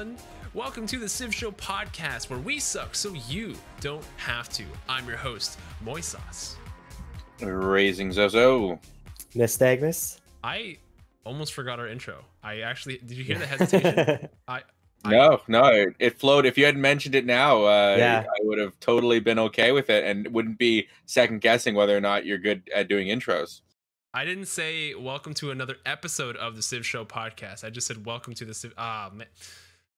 everyone. Welcome to the TheCivShow podcast, where we suck so you don't have to. I'm your host, MoySauce. Razing Zozo. Nystagmus. I almost forgot our intro. Did you hear the hesitation? No, it flowed. If you hadn't mentioned it now, Yeah. I would have totally been okay with it and wouldn't be second guessing whether or not you're good at doing intros. I didn't say welcome to another episode of the TheCivShow podcast. I just said welcome to the Civ. Man.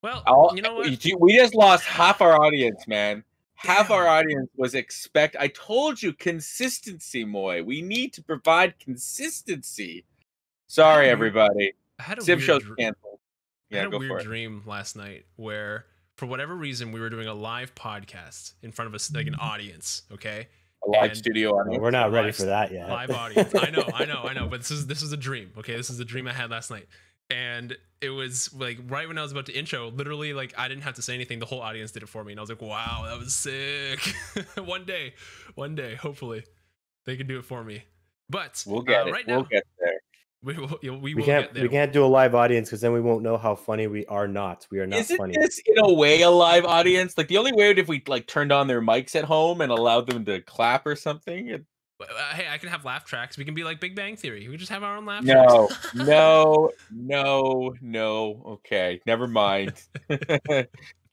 Well, you know what? We just lost half our audience, man. Half our audience was I told you, consistency, Moy. We need to provide consistency. Sorry, everybody. I had a TheCivShow's canceled. I had a weird dream last night where, for whatever reason, we were doing a live podcast in front of us, like an audience. Okay. A live studio audience. We're not ready for that yet. Live audience. I know. But this was a dream. Okay, this is a dream I had last night, and it was like right when I was about to intro. Literally, like I didn't have to say anything. The whole audience did it for me, and I was like, "Wow, that was sick." one day, hopefully, they can do it for me. But we'll get it. Right we'll now, get there. We will we get there. We can't do a live audience because then we won't know how funny we are. We are not Isn't funny. this in a way a live audience? Like the only way would if we like turned on their mics at home and allowed them to clap or something. Hey, I can have laugh tracks. We can be like Big Bang Theory. We just have our own laugh No, tracks. no. Okay, never mind.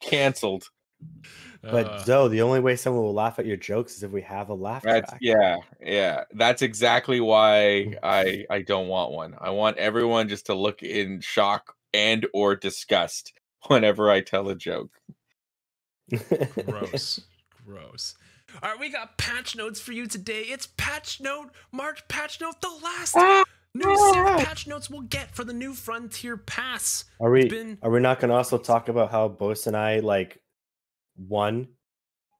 Canceled. But Zoe, the only way someone will laugh at your jokes is if we have a laugh track. Yeah. That's exactly why I don't want one. I want everyone just to look in shock and or disgust whenever I tell a joke. Gross. All right, we got patch notes for you today. It's March patch note, the last new Civ patch notes we'll get for the new Frontier Pass. Are we not going to also talk about how Bose and I won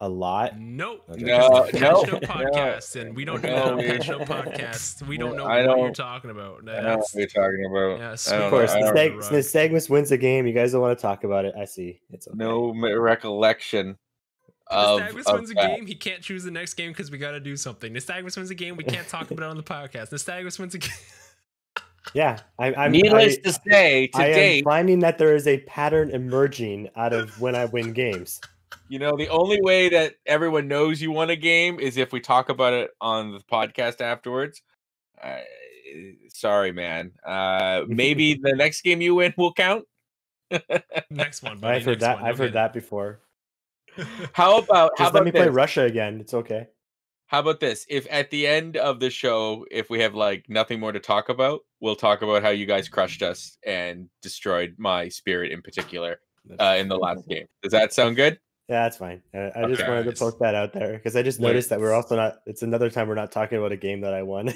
a lot? Nope. No, Patch Note podcast, and we don't know Patch Note podcast. We don't know what you're talking about. I know what you're talking about. Yeah, of course, Nystagmus wins the game. You guys don't want to talk about it. I see. It's okay. No recollection. Nystagmus wins a game. He can't choose the next game because we got to do something. Nystagmus wins a game. We can't talk about it on the podcast. Nystagmus wins a game. Yeah, I'm needless to say, I am finding that there is a pattern emerging out of when I win games. You know, the only way that everyone knows you won a game is if we talk about it on the podcast afterwards. Sorry, man. Maybe the next game you win will count. Next one, buddy. I've heard that before. How about let me play Russia again? It's okay. How about this? If at the end of the show, if we have nothing more to talk about, we'll talk about how you guys crushed us and destroyed my spirit in particular in the last game. Does that sound good? Yeah, that's fine. I just wanted to poke that out there because I just noticed that we're also not. It's another time we're not talking about a game that I won.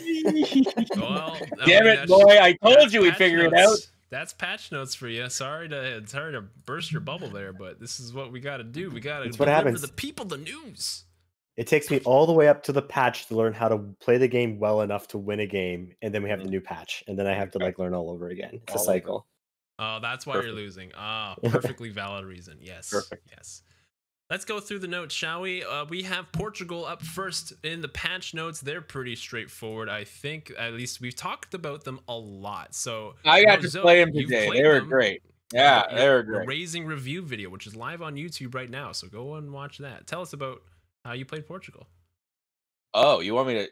Well, damn it, boy! I told you we'd figure it out. That's patch notes for you. Sorry to burst your bubble there, but this is what we got to do. We got to deliver the people the news. It takes me all the way up to the patch to learn how to play the game well enough to win a game, and then we have the new patch, and then I have to learn all over again. It's a cycle. Oh, that's why you're losing. Perfectly valid reason. Yes. Perfect. Yes. Let's go through the notes, shall we? We have Portugal up first in the patch notes. They're pretty straightforward. I think at least we've talked about them a lot. So I got to play them today. They were great. Yeah, they were great. The Razing review video, which is live on YouTube right now. So go and watch that. Tell us about how you played Portugal. Oh, you want me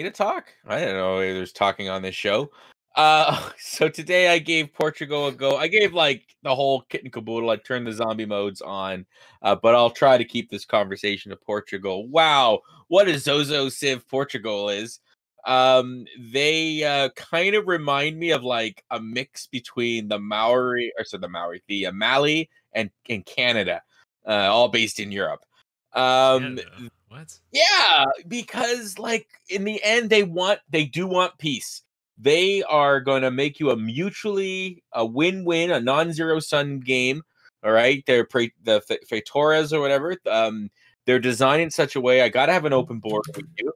to talk? I don't know if there's talking on this show. So today I gave Portugal a go. I gave the whole kit and caboodle. I turned the zombie modes on, but I'll try to keep this conversation to Portugal. Wow, what a Zozo Civ Portugal is. They kind of remind me of a mix between the Mali and Canada, all based in Europe. What? Yeah, because in the end they do want peace. They are going to make you a win-win, a non-zero sum game. All right, they're the Feitoras or whatever. They're designed in such a way. I got to have an open board with you.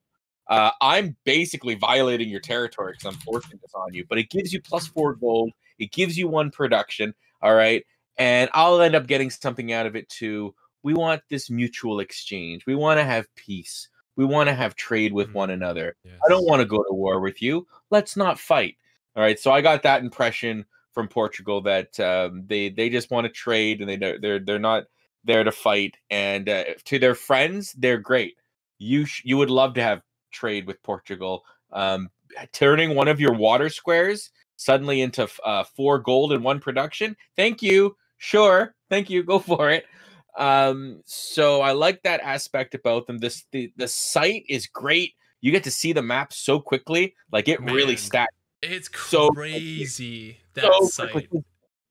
I'm basically violating your territory because I'm forcing this on you. But it gives you +4 gold. It gives you 1 production. All right, and I'll end up getting something out of it too. We want this mutual exchange. We want to have peace. We want to have trade with one another. Yes. I don't want to go to war with you. Let's not fight. All right. So I got that impression from Portugal that they just want to trade, and they're not there to fight. And to their friends, they're great. You would love to have trade with Portugal. Turning one of your water squares suddenly into 4 gold and 1 production. Thank you. Sure. Thank you. Go for it. So I like that aspect about them. The site is great. You get to see the map so quickly. Like it really stacks. It's So crazy that site.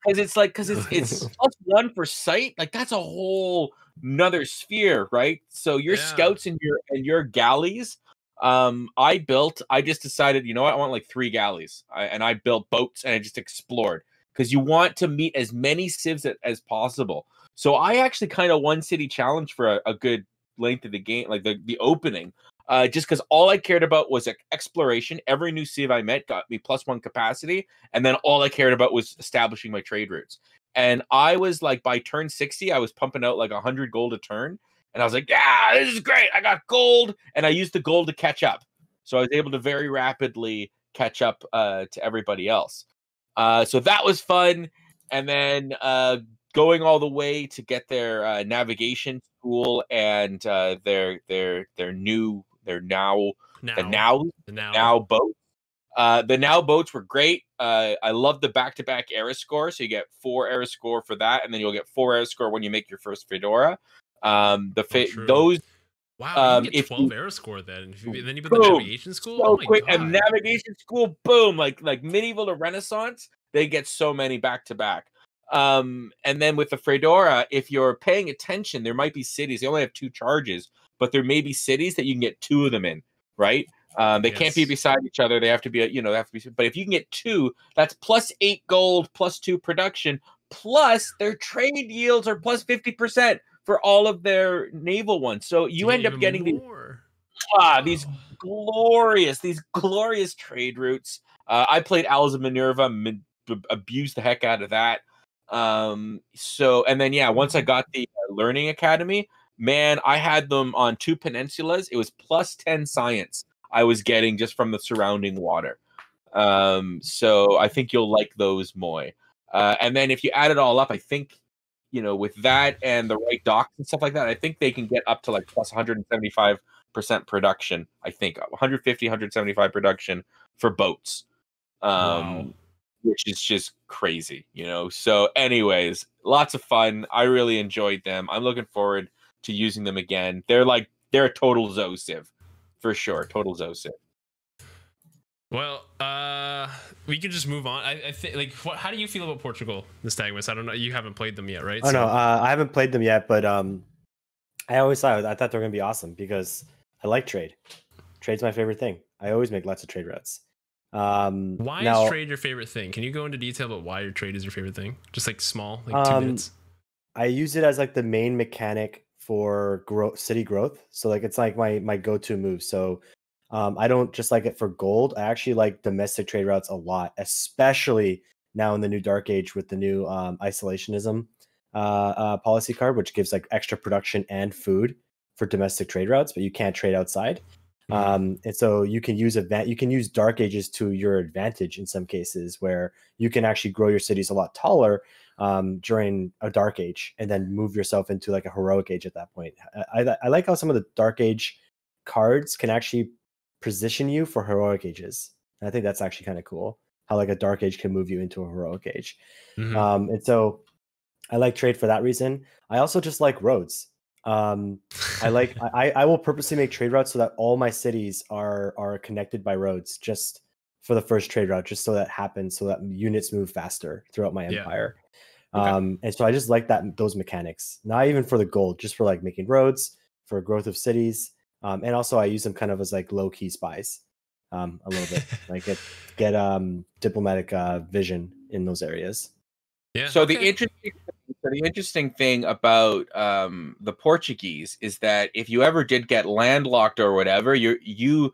Because it's +1 for sight. Like that's a whole another sphere, right? So your scouts and your galleys. I just decided, you know what? I want like 3 galleys. I built boats and I just explored because you want to meet as many civs as possible. So I actually kind of won city challenge for a good length of the game, like the opening. Just because all I cared about was exploration. Every new civ I met got me +1 capacity, and then all I cared about was establishing my trade routes. And I was like, by turn 60, I was pumping out like 100 gold a turn, and I was like, yeah, this is great. I got gold, and I used the gold to catch up. So I was able to very rapidly catch up to everybody else. So that was fun. And then going all the way to get their navigation school and their now boats. The now boats were great. I love the back-to-back era score. So you get 4 era score for that, and then you'll get 4 era score when you make your first fedora. Those. Wow, you can get 12 era score then. Then you put the navigation school. So oh my quick, god! And navigation school, boom! Like medieval to Renaissance, they get so many back-to-back. And then with the Fedora, if you're paying attention, there might be cities. They only have 2 charges, but there may be cities that you can get 2 of them in, right? They can't be beside each other. They have to be, they have to be. But if you can get 2, that's +8 gold, +2 production, plus their trade yields are +50% for all of their naval ones. So you end up getting these glorious trade routes. I played Owls of Minerva, abused the heck out of that. So, and then, once I got the Learning Academy, man, I had them on 2 peninsulas. It was +10 science I was getting just from the surrounding water. So I think you'll like those, Moy. And then if you add it all up, I think, with that and the right docks and stuff like that, I think they can get up to like +175% production. I think 150, 175 production for boats. Wow. Which is just crazy, So anyways, lots of fun. I really enjoyed them. I'm looking forward to using them again. They're a total Zo civ. For sure. Total Zo civ. Well, we could just move on. I think, how do you feel about Portugal, Nystagmus? I don't know. You haven't played them yet, right? No, I haven't played them yet, but I thought they were gonna be awesome because I like trade. Trade's my favorite thing. I always make lots of trade routes. Why is trade your favorite thing? Can you go into detail about why your trade is your favorite thing? Just small, 2 minutes. I use it as the main mechanic for city growth. So it's my go-to move. So I don't just like it for gold. I actually like domestic trade routes a lot, especially now in the new Dark Age with the new isolationism policy card, which gives extra production and food for domestic trade routes, but you can't trade outside. And so you can use Dark Ages to your advantage in some cases, where you can actually grow your cities a lot taller during a Dark Age, and then move yourself into a heroic age at that point. I like how some of the Dark Age cards can actually position you for heroic ages. And I think that's actually kind of cool. How a Dark Age can move you into a heroic age. And so I like trade for that reason. I also just like roads. I will purposely make trade routes so that all my cities are connected by roads just for the first trade route, just so that happens, so that units move faster throughout my empire. And so I just like those mechanics, not even for the gold, just for making roads, for growth of cities. And also I use them kind of as low-key spies, a little bit, get diplomatic vision in those areas. Yeah. So the interesting thing about the Portuguese is that if you ever did get landlocked or whatever, you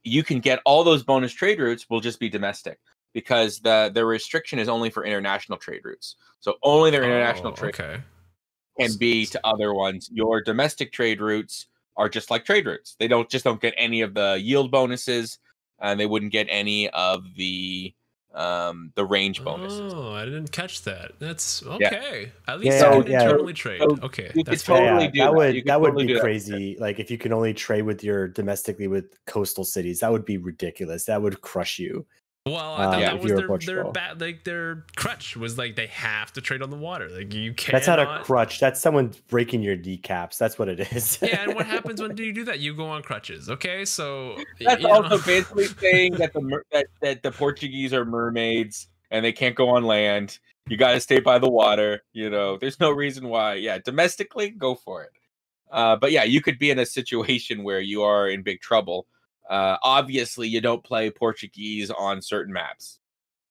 can get all those bonus trade routes will just be domestic, because the restriction is only for international trade routes. So only their international trade can be to other ones. Your domestic trade routes are just like trade routes. They don't get any of the yield bonuses, and they wouldn't get any of the the range bonuses. Oh, I didn't catch that. That's Yeah. okay. At least Yeah, you can yeah. internally trade. So Okay, you that's could totally fine. do that that. You would could that would totally be do that. crazy. Like if you can only trade with your domestically with coastal cities, that would be ridiculous. That would crush you. Well, I thought Yeah. that If was you were their Portugal. bad, like their crutch was like they have to trade on the water. Like you That's not a cannot. crutch. That's someone breaking your kneecaps. That's what it is. Yeah, and what happens when you do that? You go on crutches. Okay, so That's you also know. basically saying that that the Portuguese are mermaids and they can't go on land. You got to stay by the water. You know, there's no reason why. Yeah, domestically, go for it. But yeah, you could be in a situation where you are in big trouble. Obviously, you don't play Portuguese on certain maps,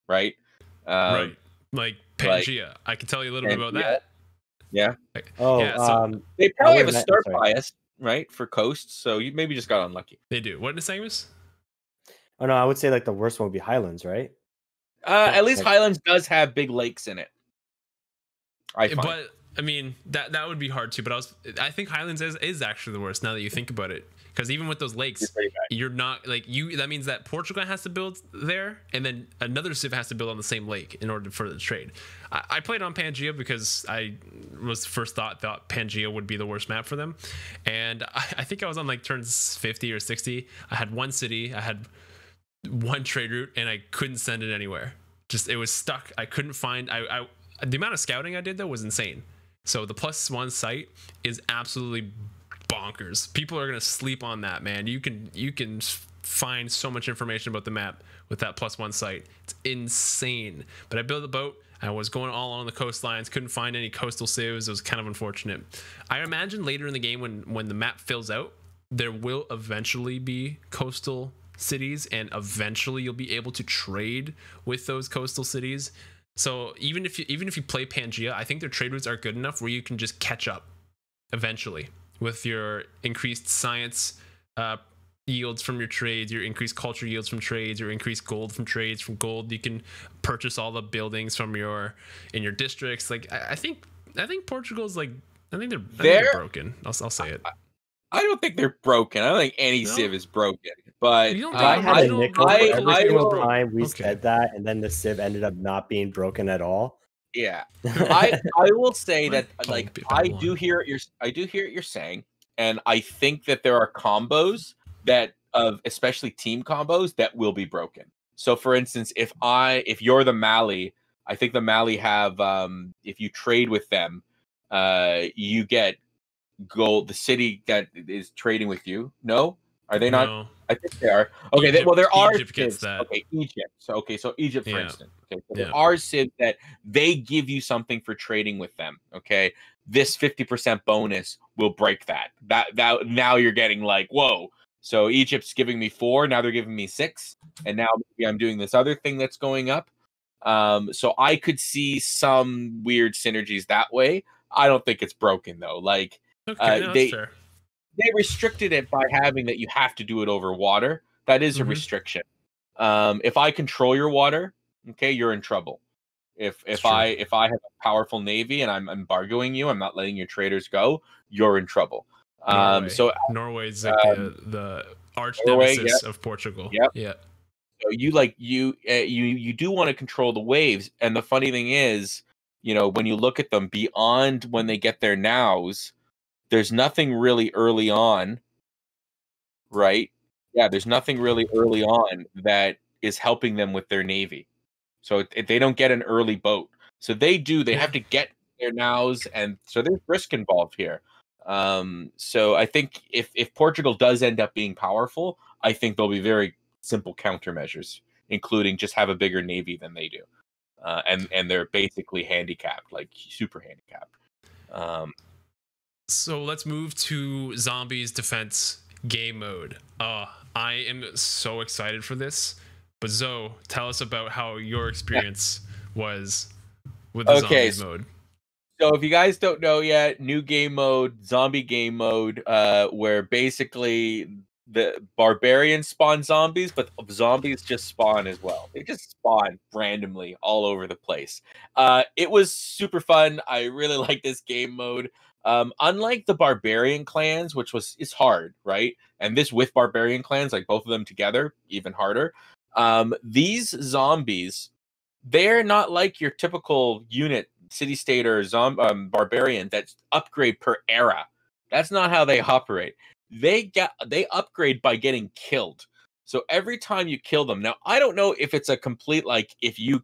right? Right, like Pangea. I can tell you a little bit about Pangea. that. Yeah. Like, Oh, yeah, so They probably have a wouldn't- start sorry. bias, right, for coasts. So you maybe just got unlucky. they do. What Nystagmus? Oh no, I would say like the worst one would be Highlands, right? At least like- Highlands does have big lakes in it. I find. But I mean that would be hard too. But I think Highlands is actually the worst now that you think about it. Because even with those lakes, It's pretty bad. you're not like you. That means that Portugal has to build there, and then another civ has to build on the same lake in order for the trade. I played on Pangea because I was first thought Pangea would be the worst map for them, and I think I was on like turns 50 or 60. I had one city, I had one trade route, and I couldn't send it anywhere. Just it was stuck. I couldn't find. The amount of scouting I did though was insane. So the +1 site is absolutely bonkers. People are gonna sleep on that, man. You can find so much information about the map with that +1 site. It's insane. But I built a boat. I was going all along the coastlines. Couldn't find any coastal civs. It was kind of unfortunate. I imagine later in the game when the map fills out, there will eventually be coastal cities, and eventually you'll be able to trade with those coastal cities. So even if you play Pangea, I think their trade routes are good enough where you can just catch up eventually with your increased science yields from your trades, your increased culture yields from trades, your increased gold from trades. From gold, you can purchase all the buildings from in your districts. Like I think Portugal's like I think they're broken. I'll say it. I don't think they're broken. I don't think any No? civ is broken. But You don't If I think had a original nickel gold for I every collection single was broken? time we Okay. said that, and then the Civ ended up not being broken at all. yeah, I will say that Might like be I fine. do hear what you're saying, and I think that there are combos that especially team combos that will be broken. So for instance, if you're the Mali, I think the Mali have if you trade with them, you get gold. The city that is trading with you, no, are they not? No. I think they are. Okay, Egypt- there are Egypt gets civs. that. Okay, Egypt. So Egypt, for Yeah. instance. Okay, so Yeah. there are civs that they give you something for trading with them. Okay, this 50% bonus will break that. That now you're getting like, whoa. So Egypt's giving me 4, now they're giving me 6, and now maybe I'm doing this other thing that's going up. So I could see some weird synergies that way. I don't think it's broken though. Like Okay, no, that's fair. they restricted it by having that you have to do it over water. That is a Mhm. restriction. If I control your water, okay, you're in trouble. If true. I have a powerful navy and I'm embargoing you, I'm not letting your traders go, you're in trouble. Norway. So Norway's like the arch Norway, nemesis of Portugal. Yep. Yeah. so you do want to control the waves, and the funny thing is, when you look at them beyond when they get their nows, there's nothing really early on, right? Yeah, there's nothing really early on that is helping them with their navy. So they don't get an early boat. So they have to get their nows, and so there's risk involved here. So I think if Portugal does end up being powerful, I think there'll be very simple countermeasures, including just have a bigger navy than they do. And they're basically handicapped, like super handicapped. So let's move to Zombies Defense game mode. I am so excited for this. But Zoe, tell us about how your experience was with the Zombies mode. So if you guys don't know yet, new game mode, zombie game mode, where basically the barbarians spawn zombies, but zombies just spawn as well. They just spawn randomly all over the place. It was super fun. I really like this game mode. Unlike the barbarian clans, which is hard, right? And this with barbarian clans, like both of them together, even harder. These zombies, they're not like your typical unit, city state or barbarian that's upgrade per era. That's not how they operate. They upgrade by getting killed. So every time you kill them, now I don't know if it's a complete like if you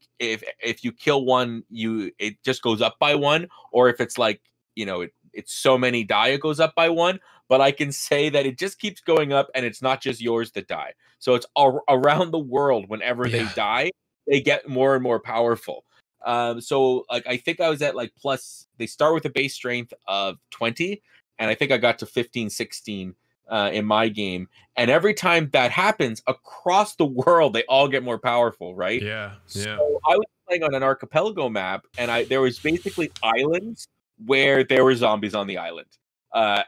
kill one, it just goes up by one, or if it's like it's so many die it goes up by one. But I can say that it just keeps going up, and it's not just yours that die. So it's around the world. Whenever they die, they get more and more powerful. So like I think I was at like plus. They start with a base strength of 20, and I think I got to 15, 16 in my game. And every time that happens across the world, they all get more powerful, right? Yeah. So I was playing on an archipelago map, and there was basically islands where there were zombies on the island.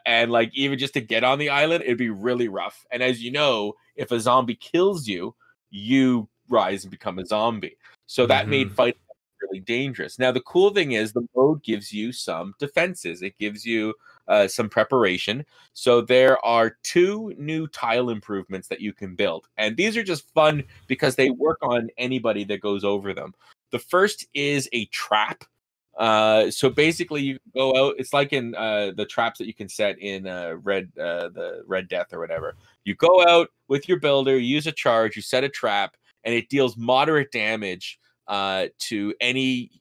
And like even just to get on the island, it'd be really rough. And as you know, if a zombie kills you, you rise and become a zombie. So that made fighting really dangerous. Now the cool thing is the mode gives you some defenses. It gives you some preparation. So there are 2 new tile improvements that you can build, and these are just fun because they work on anybody that goes over them. The first is a trap. So basically you go out, it's like in the traps that you can set in the Red Death or whatever. You go out with your builder, you use a charge, you set a trap, and it deals moderate damage to any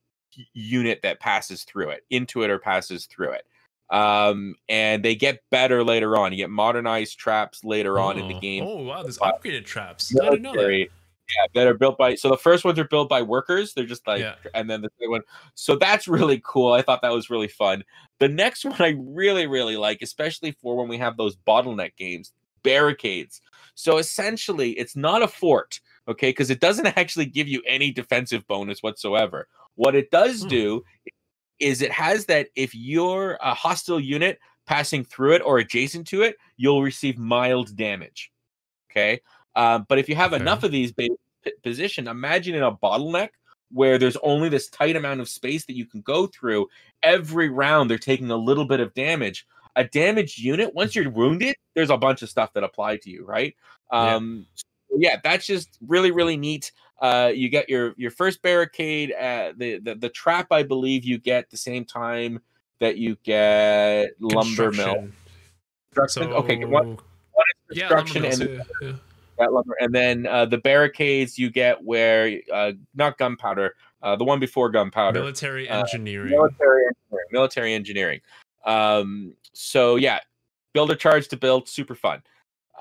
unit that passes through it, into it or passes through it. And they get better later on. You get modernized traps later on in the game. Oh wow, there's upgraded traps. I didn't know that. Yeah, that are built by. So the first ones are built by workers. They're just like, and then the second one. So that's really cool. I thought that was really fun. The next one I really, really like, especially for when we have those bottleneck games, barricades. So essentially, it's not a fort, okay, because it doesn't actually give you any defensive bonus whatsoever. What it does do is it has that if you're a hostile unit passing through it or adjacent to it, you'll receive mild damage. Okay. But if you have enough of these positioned, imagine in a bottleneck where there's only this tight amount of space that you can go through. Every round, they're taking a little bit of damage. A damaged unit, once you're wounded, there's a bunch of stuff that apply to you, right? Yeah, that's just really, really neat. You get your first barricade. The trap, I believe, you get the same time that you get lumber mill. So, okay, one is construction and then the barricades you get where not gunpowder, the one before gunpowder, military engineering. Military engineering. So yeah, build a charge to build, super fun.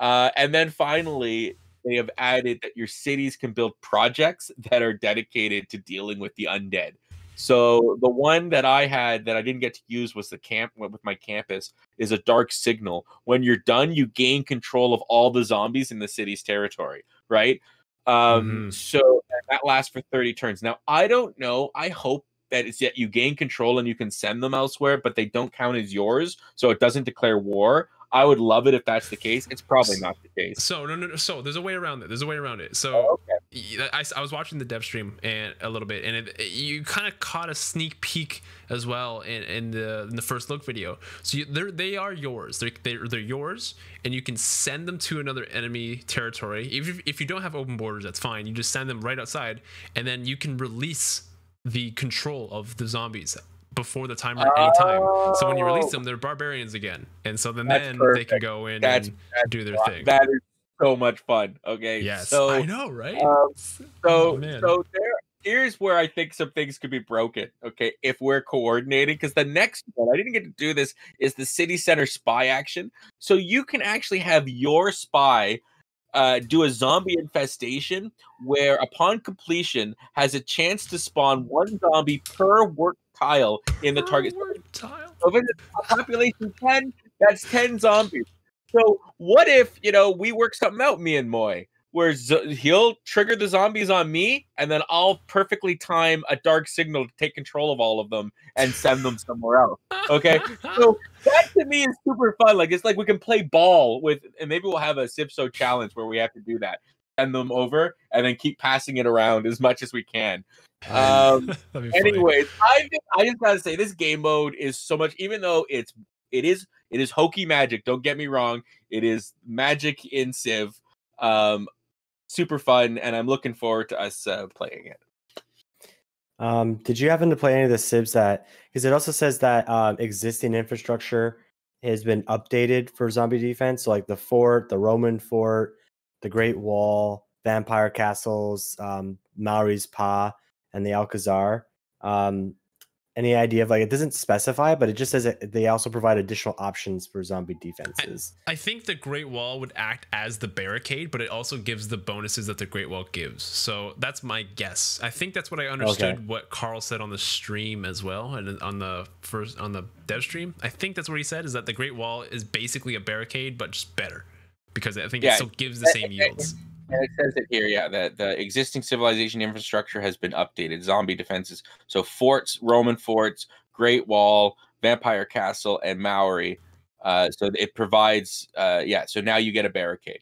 And then finally, they have added that your cities can build projects that are dedicated to dealing with the undead. So the one that I had that I didn't get to use was the camp with my campus is a dark signal. When you're done, you gain control of all the zombies in the city's territory, right? So that lasts for 30 turns. Now, I don't know. I hope that it's yet you gain control and you can send them elsewhere, but they don't count as yours, so it doesn't declare war. I would love it if that's the case. It's probably not the case. So no. So there's a way around it. So I was watching the dev stream and a little bit, and you kind of caught a sneak peek as well in the first look video. So they are yours. They're yours, and you can send them to another enemy territory. If you don't have open borders, that's fine. You just send them right outside, and then you can release the control of the zombies before the timer at any time. So when you release them, they're barbarians again, and so then they can go in and do their thing. That is so much fun. Okay, yes, so I know, right? Here's where I think some things could be broken. Okay, if we're coordinating, because the next one I didn't get to do this is the city center spy action. So you can actually have your spy do a zombie infestation where upon completion has a chance to spawn 1 zombie per work tile in the target tile. So if it's a population 10, that's 10 zombies. So what if we work something out, me and Moy, where he'll trigger the zombies on me, and then I'll perfectly time a dark signal to take control of all of them and send them somewhere else. Okay, so that to me is super fun. Like it's like we can play ball with, and maybe we'll have a TheCivShow challenge where we have to do that, send them over, and then keep passing it around as much as we can. Anyways, I just gotta say this game mode is so much. Even though it is hokey magic. Don't get me wrong. It is magic in Civ. super fun, and I'm looking forward to us playing it. Did you happen to play any of the civs that? Because it also says that existing infrastructure has been updated for zombie defense. So like the fort, the Roman fort, the Great Wall, vampire castles, Maori's Pa, and the Alcazar. Any idea of, like, it doesn't specify, but it just says that they also provide additional options for zombie defenses. I think the Great Wall would act as the barricade, but it also gives the bonuses that the Great Wall gives. So that's my guess. I think that's what I understood. What Carl said on the stream as well, and on the dev stream. I think that's what he said, is that the Great Wall is basically a barricade, but just better, because I think it still gives the same yields. And it says it here, yeah, that the existing civilization infrastructure has been updated. Zombie defenses, so forts, Roman forts, Great Wall, vampire castle, and Maori. So it provides, so now you get a barricade.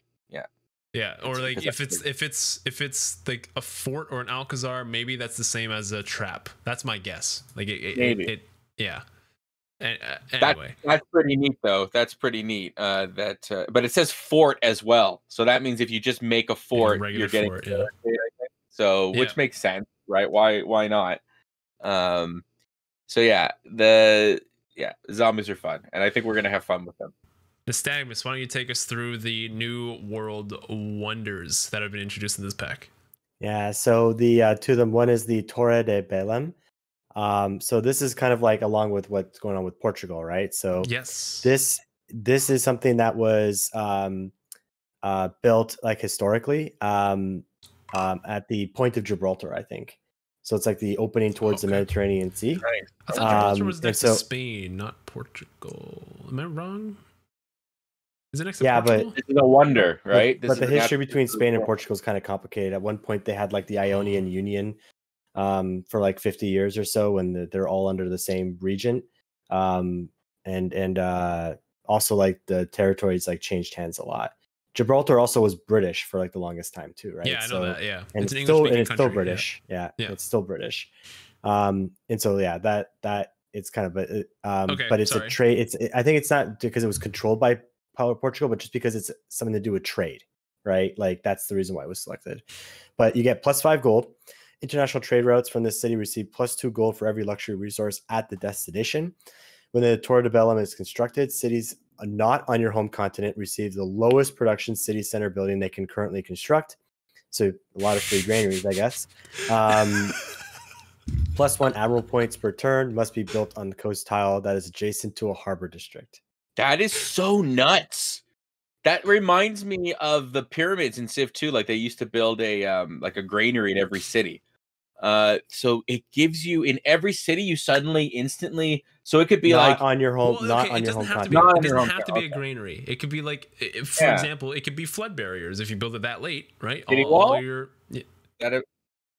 Yeah, or like if it's like a fort or an Alcazar, maybe that's the same as a trap. That's my guess. Like yeah. Anyway, that's pretty neat, though. That's pretty neat. But it says fort as well, so that means if you just make a fort, you're getting fort, so which makes sense, right? Why not? Zombies are fun, and I think we're gonna have fun with them. Nystagmus, why don't you take us through the new world wonders that have been introduced in this pack? Yeah, so the two of them, one is the Torre de Belém. So this is kind of like along with what's going on with Portugal, right? So yes, this is something that was built like historically at the point of Gibraltar, I think. So it's like the opening towards the Mediterranean Sea. Right. I thought Gibraltar was next to Spain, not Portugal. Am I wrong? Is it next to Portugal? But this is a wonder, right? But the history between Spain and Portugal is kind of complicated. At one point, they had like the Ionian Union for like 50 years or so, and they're all under the same regent. And also like the territories like changed hands a lot. Gibraltar also was British for like the longest time too, right? Yeah, I know that. Yeah, and it's still British. Yeah, it's still British. And so that it's kind of but it's a trade. I think it's not because it was controlled by Portugal, but just because it's something to do with trade, right? Like that's the reason why it was selected. But you get +5 gold. International trade routes from this city receive +2 gold for every luxury resource at the destination. When the Torre de Belém is constructed, cities not on your home continent receive the lowest production city center building they can currently construct. So a lot of free granaries, I guess. +1 admiral points per turn, must be built on the coast tile that is adjacent to a harbor district. That is so nuts. That reminds me of the pyramids in Civ 2. Like they used to build a like a granary in every city. So it gives you in every city you suddenly instantly. So it could be not like on your home, not on your home continent. It doesn't have to be a granary. It could be like, for example, it could be flood barriers if you build it that late, right? City wall. That a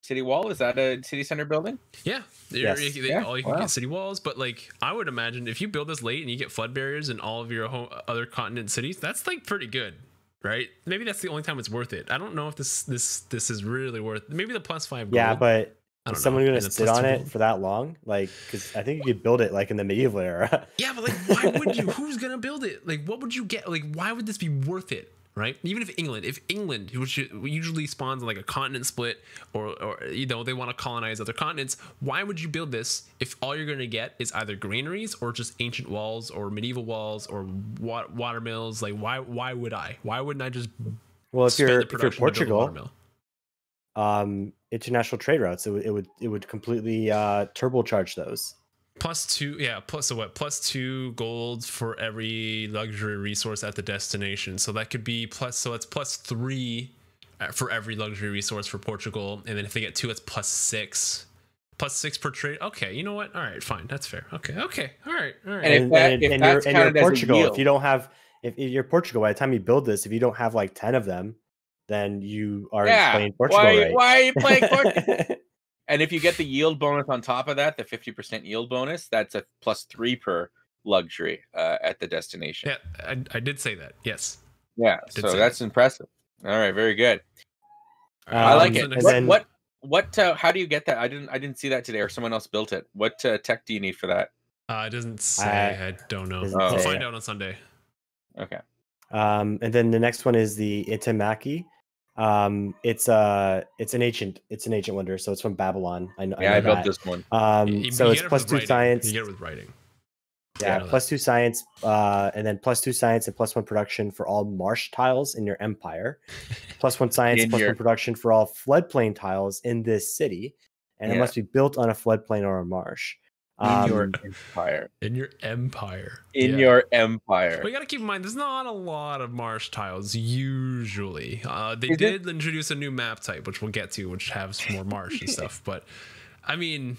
city wall? Is that a city center building? Yeah. Yes. You can get city walls, but like I would imagine if you build this late and you get flood barriers in all of your other continent cities, that's like pretty good, right? Maybe that's the only time it's worth it. I don't know if this is really worth. Maybe the +5 gold. Yeah, but is someone going to sit on it for that long? Like, because I think you could build it like in the medieval era. Yeah, but like, why would you? Who's going to build it? Like, what would you get? Like, why would this be worth it? Right? Even if England, which usually spawns on like a continent split, or you know they want to colonize other continents, why would you build this if all you're going to get is either granaries or just ancient walls or medieval walls or water mills? Like, why would I? Why wouldn't I just? Well, if you're Portugal, international trade routes, it would completely turbocharge those. +2, yeah. +2 gold for every luxury resource at the destination. So that could be so it's +3 for every luxury resource for Portugal, and then if they get 2, it's +6. +6 per trade. Okay, you know what? All right, fine, that's fair. Okay, all right. And if you're Portugal, if you don't have, if you're Portugal, by the time you build this, if you don't have like 10 of them, then you are playing Portugal. Why are you playing Portugal? And if you get the yield bonus on top of that, the 50% yield bonus, that's a +3 per luxury at the destination. Yeah, I did say that. Yes. Yeah, so that's impressive. All right, very good. I like it. What? How do you get that? I didn't see that today, or someone else built it. What tech do you need for that? It doesn't say. I don't know. We'll find out on Sunday. Okay. And then the next one is the Itamaki. It's an ancient wonder, so it's from Babylon. I know I built that. this one. So it's +2 science. You get it with writing. Yeah, +2 science, and then +2 science and +1 production for all marsh tiles in your empire. +1 science, +1 production for all floodplain tiles in this city, and it must be built on a floodplain or a marsh. In your empire. In your empire. Your empire. But you gotta keep in mind, there's not a lot of marsh tiles usually. They did introduce a new map type, which we'll get to, which has more marsh and stuff. But I mean,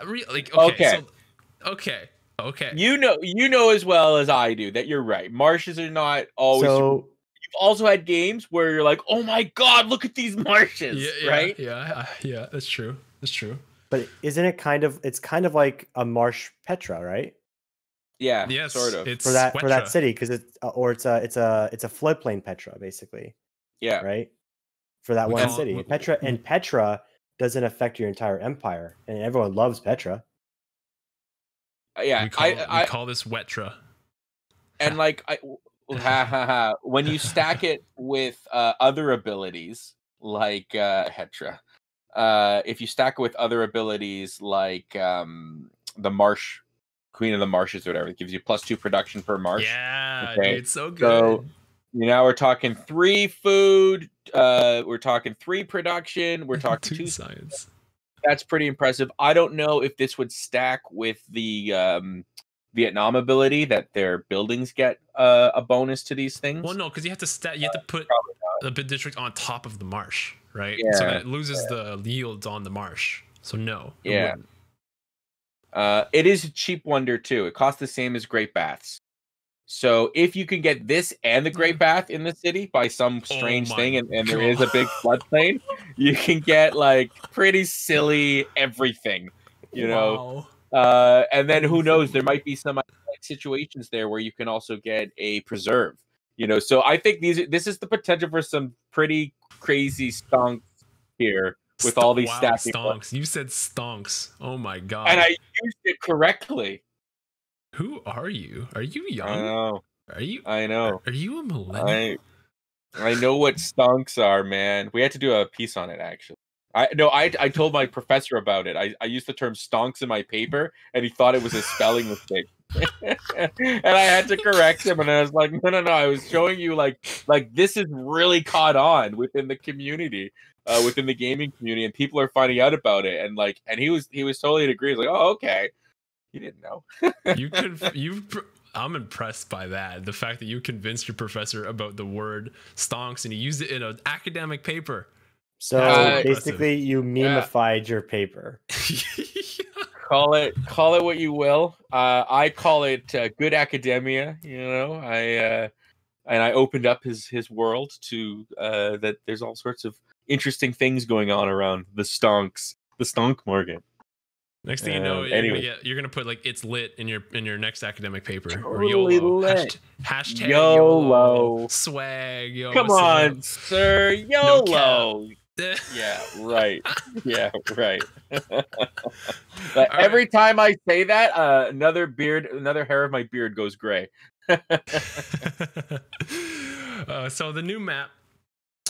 okay. You know as well as I do that you're right. Marshes are not always. So you've also had games where you're like, oh my god, look at these marshes, right? Yeah, that's true. But isn't it kind of? It's kind of like a marsh Petra, right? Yeah, yes, sort of. It's for that city, because it's a floodplain Petra, basically. Yeah, right. For that one city, Petra doesn't affect your entire empire, and everyone loves Petra. Yeah, we call this Wetra. And when you stack it with other abilities like Hetra. If you stack it with other abilities like the Marsh, Queen of the Marshes or whatever, it gives you +2 production per marsh. Yeah, dude, it's so good. So now we're talking 3 food, we're talking 3 production, we're talking 2 science. That's pretty impressive. I don't know if this would stack with the Vietnam ability that their buildings get a bonus to these things. Well, no, because you have to put the district on top of the marsh, right? Yeah, so that it loses the yields on the marsh. So no. Yeah. It is a cheap wonder too. It costs the same as Great Baths. So if you can get this and the Great Bath in the city by some strange thing, and there is a big floodplain, you can get like pretty silly everything, you know. And then who knows? There might be some situations there where you can also get a preserve, you know. So I think this is the potential for some pretty crazy stonks here with all these stacking. Stonks. You said stonks. Oh my god! And I used it correctly. Who are you? Are you young? I know. I know. Are you a millennial? I know what stonks are, man. We had to do a piece on it actually. I told my professor about it. I used the term stonks in my paper, and he thought it was a spelling mistake. And I had to correct him, and I was like, no. I was showing you like this is really caught on within the community, within the gaming community, and people are finding out about it. And he was totally in agreement. Like, oh, okay. You didn't know. I'm impressed by that. The fact that you convinced your professor about the word stonks and he used it in an academic paper. So basically, you memified your paper. Call it what you will. I call it good academia. You know, I opened up his world to that. There's all sorts of interesting things going on around the stonks, the stonk market. Next thing you know, you're gonna put like "it's lit" in your next academic paper. Totally or YOLO. lit. Hashtag YOLO. Swag. Yo, come on, sir. YOLO. No yeah, right. Yeah, right. But every time I say that, another hair of my beard goes gray. So the new map.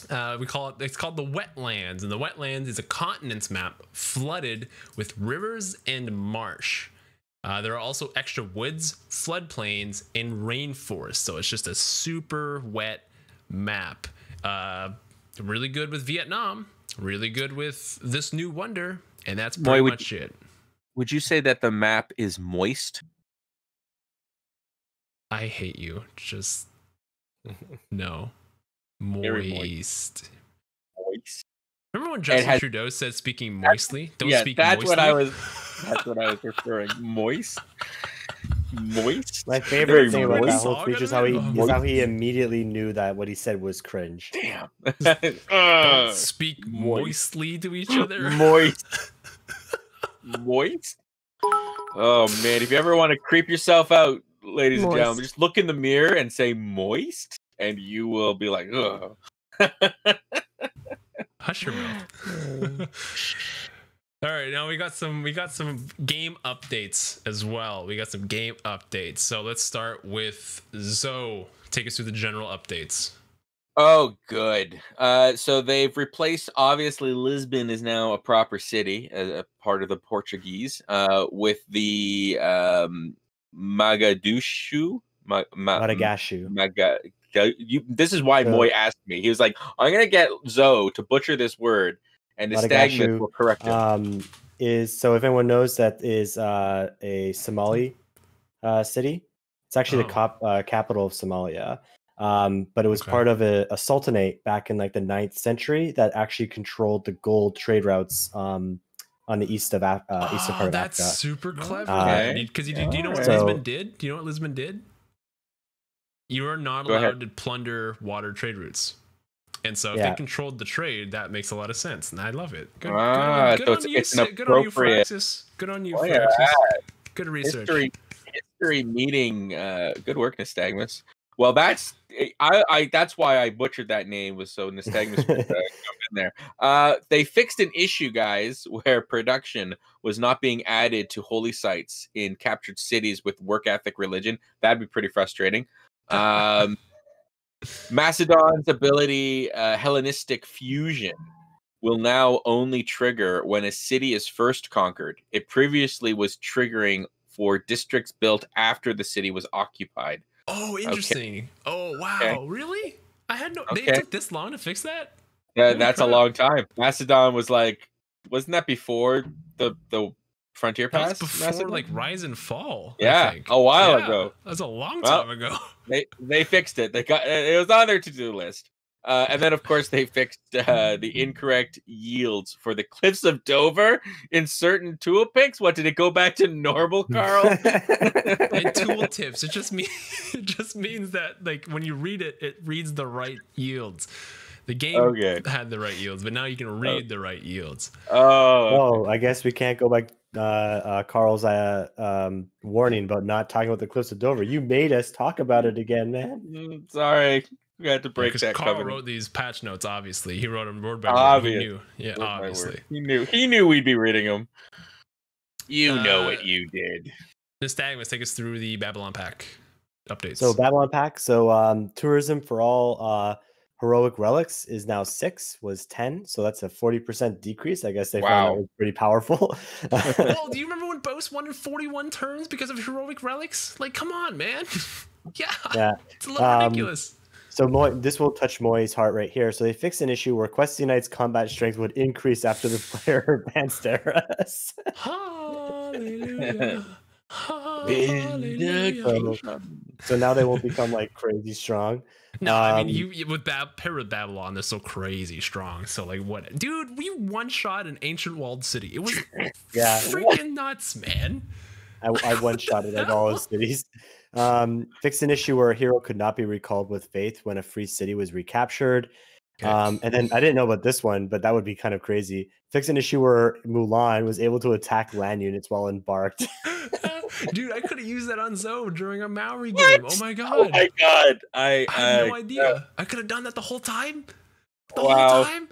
It's called the Wetlands, and the Wetlands is a continents map flooded with rivers and marsh. There are also extra woods, floodplains, and rainforests, so it's just a super wet map. Really good with Vietnam, really good with this new wonder, and that's pretty much it. Would you say that the map is moist? I hate you. Just no. Moist. Remember when Justin Trudeau said speaking moistly? Don't speak moistly. That's what I was referring. Moist. My favorite thing about that whole speech is how he immediately knew that what he said was cringe. Damn. Don't speak moistly to each other. Moist. Oh man, if you ever want to creep yourself out, ladies and gentlemen, just look in the mirror and say moist. And you will be like, ugh. Hush your mouth. All right, now we got some game updates as well. So let's start with Zoe. Take us through the general updates. Oh, good. So they've replaced. Obviously, Lisbon is now a proper city, a part of the Portuguese. With the Magadushu. Madagashu. This is why So Moy asked me. He was like, "I'm gonna get Zoe to butcher this word, and Nystagmus Madagashu will correct him." is, so if anyone knows, that is a Somali city. It's actually the capital of Somalia. But it was part of a sultanate back in like the 9th century that actually controlled the gold trade routes on the eastern part of Africa. That's super clever. Because do you know what Lisbon did? Do you know what Lisbon did? You are not allowed to plunder water trade routes. And so if they controlled the trade, that makes a lot of sense. And I love it. Good on you, Firaxis. Good on you, Firaxis. Good research. History meeting. Good work, Nystagmus. Well, that's why I butchered that name, was so Nystagmus would jump in there. They fixed an issue, guys, where production was not being added to holy sites in captured cities with work ethic religion. That'd be pretty frustrating. Macedon's ability, Hellenistic fusion, will now only trigger when a city is first conquered. It previously was triggering for districts built after the city was occupied. Oh, interesting. Okay. Oh, wow. Okay. Really? I had no... They took this long to fix that? Yeah, that's a long time. Macedon was like... Wasn't that before the Frontier Pass? That was before Macedon? Like Rise and Fall. Yeah, a while ago. That was a long time ago. They fixed it. It was on their to-do list. And then, of course, they fixed the incorrect yields for the Cliffs of Dover in certain tool picks. What, did it go back to normal, Carl? And tool tips. It just means that, like, when you read it, it reads the right yields. The game had the right yields, but now you can read the right yields. Oh, I guess we can't go back. Carl's warning about not talking about the Cliffs of Dover. You made us talk about it again, man. Sorry. We had to break that Carl covenant. wrote these patch notes, obviously. He wrote them word by word. He knew. Yeah, word obviously. He knew we'd be reading them. You know what you did. Nystagmus, take us through the Babylon Pack updates. So Babylon Pack. So tourism for all heroic relics is now 6, was 10. So that's a 40% decrease. I guess they found that was pretty powerful. Well, do you remember when Boast won in 41 turns because of heroic relics? Like, come on, man. Yeah. It's a little ridiculous. So this will touch Moy's heart right here. So they fixed an issue where Questing Knight's combat strength would increase after the player banned Steras. Hallelujah. So now they won't become like crazy strong. No, I mean you with Babylon, they're so crazy strong. So like what, dude? We one shot an ancient walled city. It was freaking nuts, man. I one shotted at all his cities. Fixed an issue where a hero could not be recalled with faith when a free city was recaptured. And then I didn't know about this one, but that would be kind of crazy. Fixed an issue where Mulan was able to attack land units while embarked. Dude, I could have used that on Zoe during a Maori game. Oh my god! Oh my god! I had no idea. I could have done that the whole time. Whole time.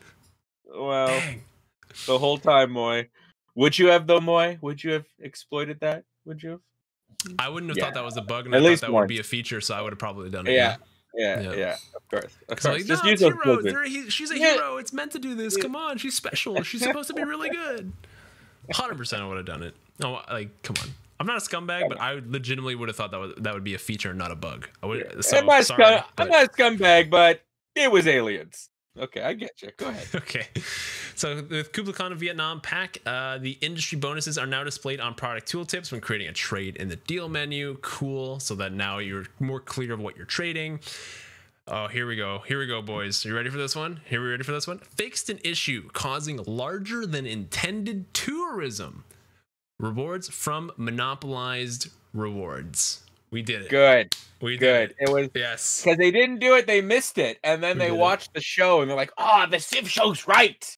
Wow. Dang. The whole time, Moy. Would you have though, Moy? Would you have exploited that? Would you have? I wouldn't have thought that was a bug, and I thought that would be a feature, so I would have probably done it. Yeah. Of course. Like, just use those heroes. She's a hero. It's meant to do this. Come on, she's special. She's supposed to be really good. 100% I would have done it. No, like, come on. I'm not a scumbag, but I legitimately would have thought that would be a feature, not a bug. I'm not a scumbag, but it was aliens. Okay, I get you. Go ahead. Okay. So with Kublai Khan of Vietnam Pack, the industry bonuses are now displayed on product tooltips when creating a trade in the deal menu. Cool. So that now you're more clear of what you're trading. Oh, here we go. Here we go, boys. Are you ready for this one? Fixed an issue causing larger than intended tourism. Rewards from monopolized rewards. We did it. Good. We did it. It was yes. Because they didn't do it, they missed it, and then they watched the show and they're like, "Oh, the Civ Show's right."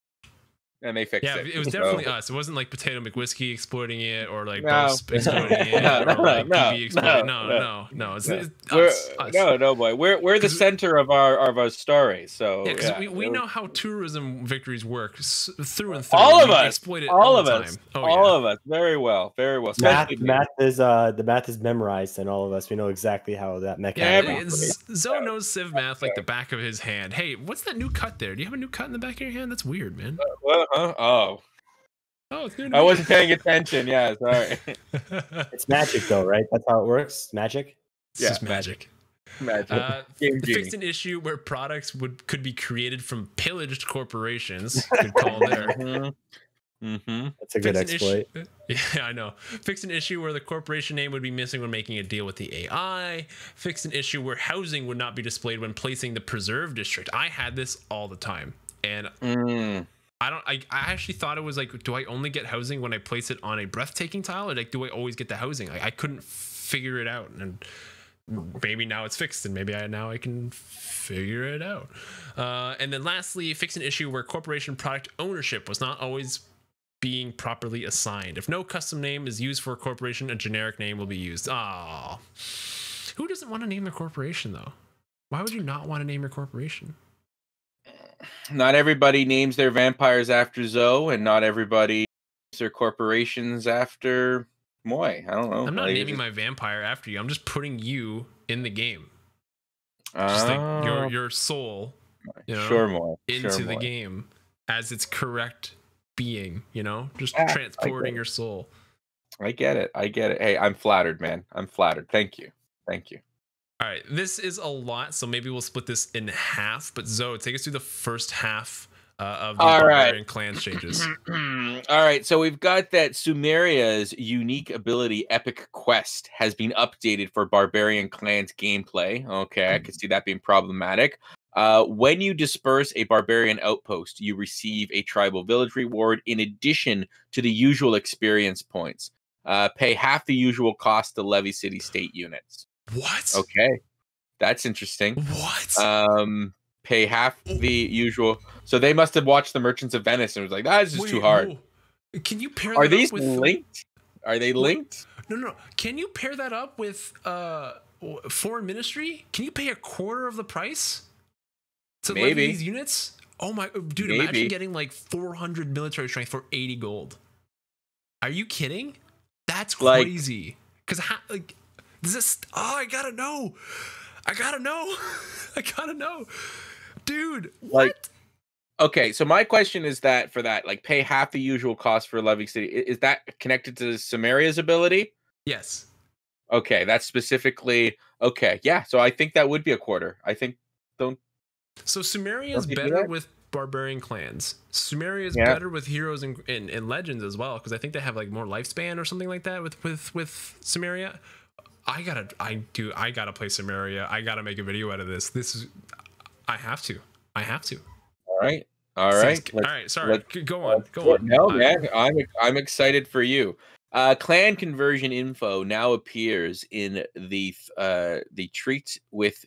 and they fixed Yeah, it. it was definitely us. It wasn't like Potato McWhiskey exploiting it or like No. Boast exploiting it or like PB exploiting it. No. It's us. No, boy. We're the center of our story. So yeah, because we know how tourism victories work through and through. All of we us exploit it all all of the us. time. Oh, all of us. Very well. Math the math is memorized, and all of us we know exactly how that mechanic operates. Zoe knows Civ math like the back of his hand. Hey, what's that new cut there? Do you have a new cut in the back of your hand? That's weird, man. What? Huh? Oh, it's I wasn't paying attention. Yeah, sorry. It's magic, though, right? That's how it works. Magic. It's just magic. Magic. Fixed an issue where products could be created from pillaged corporations. Good call there. That's a good exploit. Yeah, I know. Fixed an issue where the corporation name would be missing when making a deal with the AI. Fixed an issue where housing would not be displayed when placing the preserve district. I had this all the time, and I actually thought it was like, do I only get housing when I place it on a breathtaking tile, or like do I always get the housing? I couldn't figure it out, and maybe now it's fixed, and maybe now I can figure it out. And then lastly, fix an issue where corporation product ownership was not always being properly assigned. If no custom name is used for a corporation, a generic name will be used. Ah, who doesn't want to name their corporation though? Why would you not want to name your corporation? Not everybody names their vampires after Zoe, and not everybody names their corporations after Moy. I don't know. I'm not naming my vampire after you. I'm just putting you in the game. Just like your soul, Moy. into the game as its correct being, just transporting your soul. I get it. Hey, I'm flattered, man. I'm flattered. Thank you. All right, this is a lot, so maybe we'll split this in half. But Zoe, take us through the first half of the Barbarian Clans changes. All right, so we've got that Sumeria's unique ability, Epic Quest, has been updated for Barbarian Clans gameplay. Okay, I could see that being problematic. When you disperse a Barbarian outpost, you receive a tribal village reward in addition to the usual experience points. Pay half the usual cost to levy city-state units. What? Okay, that's interesting. What? Pay half the usual. So they must have watched the Merchants of Venice and was like, "That is just too hard." Whoa. Can you pair? Are these linked? Are they linked? No. Can you pair that up with Foreign Ministry? Can you pay a quarter of the price to levy these units? Oh my dude! Imagine getting like 400 military strength for 80 gold. Are you kidding? That's crazy. Because I gotta know. Dude, what? Okay, so my question is that for that, like, pay half the usual cost for levy city. Is that connected to Sumeria's ability? Yes. Okay, that's specifically okay. Yeah, so I think that would be a quarter. So Sumeria is better with Barbarian Clans. Sumeria is better with Heroes and Legends as well, because I think they have like more lifespan or something like that with Sumeria. I gotta play Sumeria. I gotta make a video out of this. I have to. All right. All right. Sorry. Go on. No, man. I'm excited for you. Clan conversion info now appears in the treat with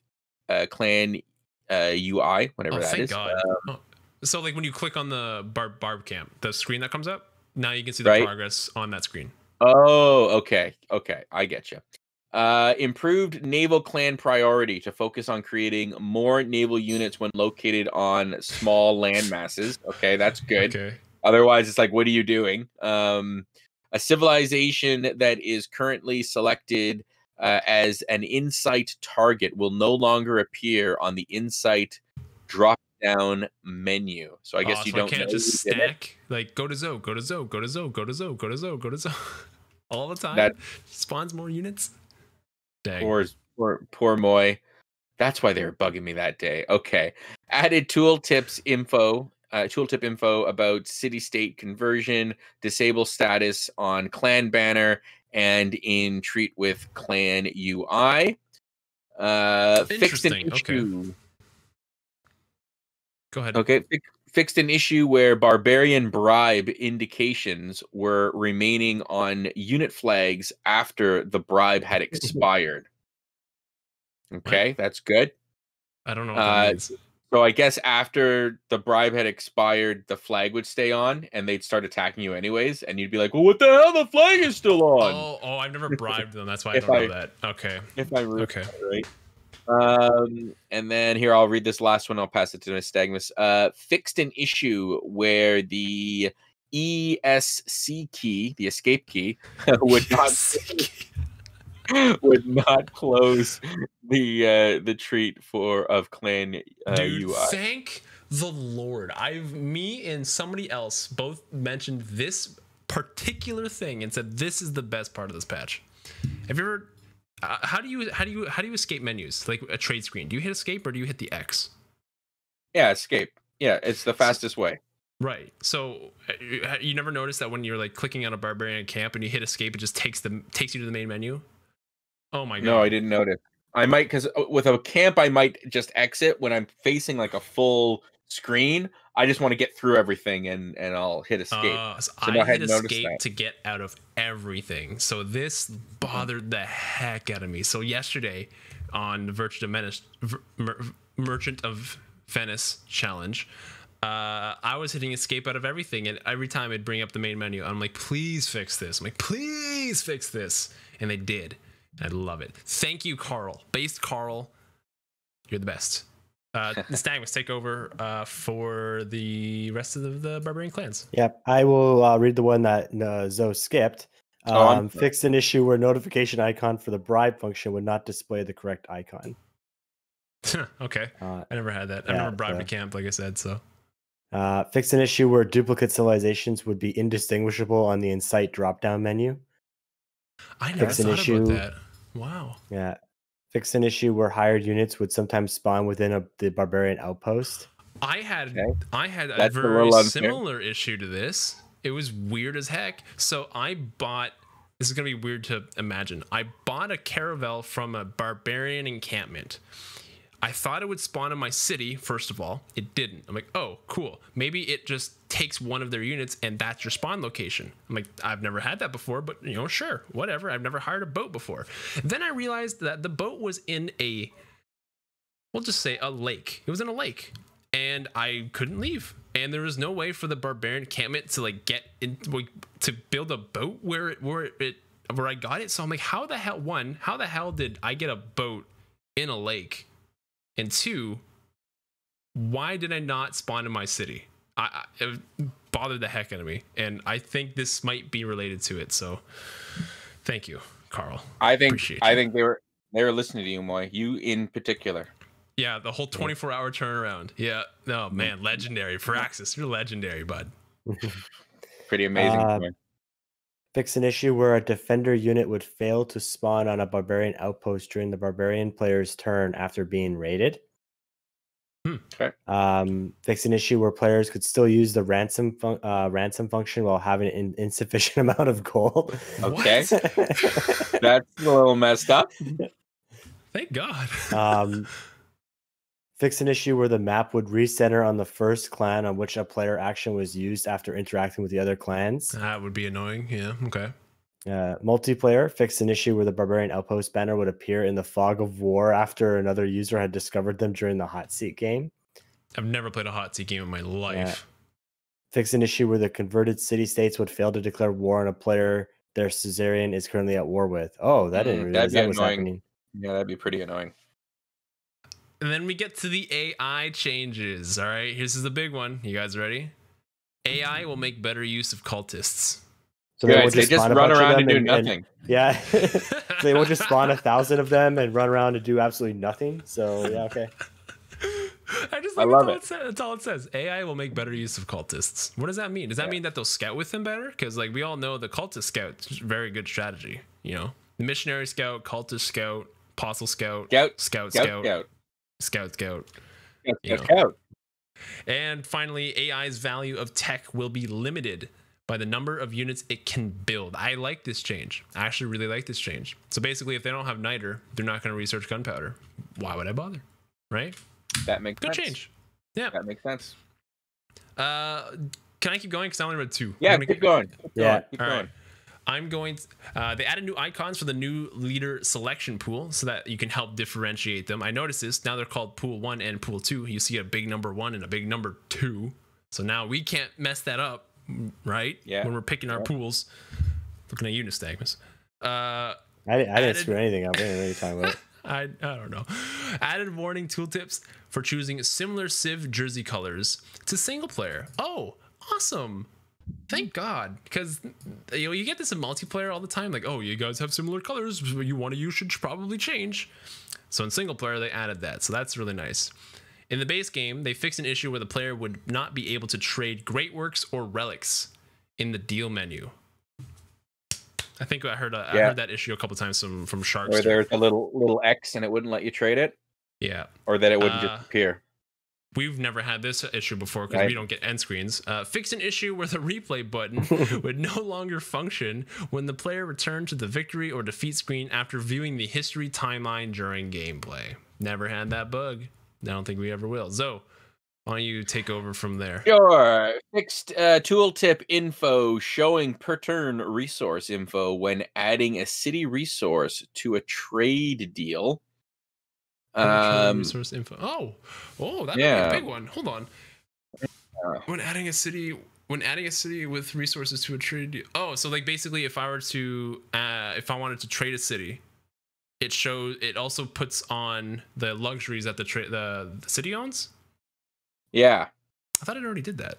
clan UI, whatever that thank is. God. So like when you click on the barb camp, the screen that comes up, now you can see the progress on that screen. Oh, okay. I get you. Improved naval clan priority to focus on creating more naval units when located on small land masses. Okay, that's good. Okay. Otherwise, it's like, what are you doing? A civilization that is currently selected as an insight target will no longer appear on the insight drop-down menu. So I guess you don't can't just stack. Like, go to Zoe, go to Zoe, go to Zoe, go to Zoe, go to Zoe, go to Zoe. All the time. That spawns more units. Dang. Poor Moy. That's why they were bugging me that day. Okay. Added tooltip info about city-state conversion, disable status on clan banner, and in treat with clan UI. Fixed an issue. Okay. Go ahead. Okay. Fixed an issue where barbarian bribe indications were remaining on unit flags after the bribe had expired. Okay, that's good. I don't know what that means. So I guess after the bribe had expired, the flag would stay on, and they'd start attacking you anyways, and you'd be like, "Well, what the hell? The flag is still on." Oh, I've never bribed them. That's why I If don't I- know that. Okay. If I remember Okay. right. And then here I'll read this last one. I'll pass it to Nystagmus. Fixed an issue where the ESC key, the escape key, would not close the treat of clan Dude, UI. thank the Lord. Me and somebody else both mentioned this particular thing and said this is the best part of this patch. Have you ever? How do you escape menus like a trade screen? Do you hit escape or do you hit the X? Yeah, escape. Yeah, it's the fastest way. Right. So you never noticed that when you're like clicking on a barbarian camp and you hit escape, it just takes you to the main menu. Oh my god. No, I didn't notice. I might, because with a camp, I might just exit when I'm facing like a full screen. I just want to get through everything and I'll hit escape. So I I hit hadn't noticed escape that. to get out of everything. So this bothered the heck out of me. So yesterday on the Merchant of Venice challenge, I was hitting escape out of everything, and every time it'd bring up the main menu. I'm like, please fix this. I'm like, please fix this. And they did. I love it. Thank you, Carl. Based Carl. You're the best. Nystagmus, take over for the rest of the barbarian clans. Yep, I will read the one that Zoe skipped. Fixed an issue where notification icon for the bribe function would not display the correct icon. Okay, I never had that. I've never bribed a camp, like I said. So, fixed an issue where duplicate civilizations would be indistinguishable on the Incite drop-down menu. I never thought about that. Wow. Yeah. Fix an issue where hired units would sometimes spawn within the barbarian outpost. I had a very similar issue to this. It was weird as heck. So I bought. This is gonna be weird to imagine. I bought a caravel from a barbarian encampment. I thought it would spawn in my city, first of all. It didn't. I'm like, oh, cool. Maybe it just takes one of their units and that's your spawn location. I'm like, I've never had that before, but sure, whatever. I've never hired a boat before. Then I realized that the boat was in we'll just say a lake. It was in a lake and I couldn't leave. And there was no way for the barbarian encampment to like get in, to build a boat where I got it. So I'm like, how the hell did I get a boat in a lake? And two, why did I not spawn in my city? It bothered the heck out of me, and I think this might be related to it. So, thank you, Carl. I think they were listening to you, Moy. You in particular. Yeah, the whole 24-hour turnaround. Yeah, no man, legendary. Firaxis, you're legendary, bud. Pretty amazing. Fix an issue where a defender unit would fail to spawn on a barbarian outpost during the barbarian player's turn after being raided. Okay. Fix an issue where players could still use the ransom function while having an insufficient amount of gold. Okay. That's a little messed up. Thank God. Fix an issue where the map would recenter on the first clan on which a player action was used after interacting with the other clans. That would be annoying. Yeah. Okay. Multiplayer. Fix an issue where the barbarian outpost banner would appear in the fog of war after another user had discovered them during the hot seat game. I've never played a hot seat game in my life. Fix an issue where the converted city states would fail to declare war on a player their suzerain is currently at war with. Oh, that didn't realize that was happening. Yeah, that'd be pretty annoying. And then we get to the AI changes. All right, here's the big one. You guys ready? AI will make better use of cultists. So they just run around and do nothing. Yeah, they won't just spawn 1,000 of them and run around and do absolutely nothing. So yeah, okay. I love it. That's all it says. AI will make better use of cultists. What does that mean? Does that mean that they'll scout with them better? Because like we all know, the cultist scout is a very good strategy. The missionary scout, cultist scout, apostle scout, scout. And finally, AI's value of tech will be limited by the number of units it can build. I like this change. I actually really like this change. So basically, if they don't have niter, they're not going to research gunpowder. Why would I bother? Right? That makes good sense. Change. Yeah, that makes sense. Can I keep going? Because I only read 2. Yeah, keep going. Yeah, keep going. They added new icons for the new leader selection pool so that you can help differentiate them. I noticed this. Now they're called Pool 1 and Pool 2. You see a big number 1 and a big number 2. So now we can't mess that up, right? Yeah. When we're picking our pools. Looking at you, Nystagmus. I didn't screw anything up. I didn't know what you're talking about. I don't know. Added warning tooltips for choosing similar Civ jersey colors to single player. Oh, awesome. Thank God, because you get this in multiplayer all the time. Like, oh, you guys have similar colors. You should probably change. So in single player, they added that. So that's really nice. In the base game, they fixed an issue where the player would not be able to trade great works or relics in the deal menu. I think I heard that issue a couple times from Sharks. Where there's a little X and it wouldn't let you trade it. Yeah. Or that it wouldn't just appear. We've never had this issue before because we don't get end screens. Fixed an issue where the replay button would no longer function when the player returned to the victory or defeat screen after viewing the history timeline during gameplay. Never had that bug. I don't think we ever will. Zo, why don't you take over from there? Sure. Fixed tooltip info showing per turn resource info when adding a city resource to a trade deal. Resource info. Oh, that'd be a big one. Hold on. When adding a city with resources to a trade deal. Oh, so like basically, if I wanted to trade a city, it also puts on the luxuries that the city owns. Yeah, I thought it already did that.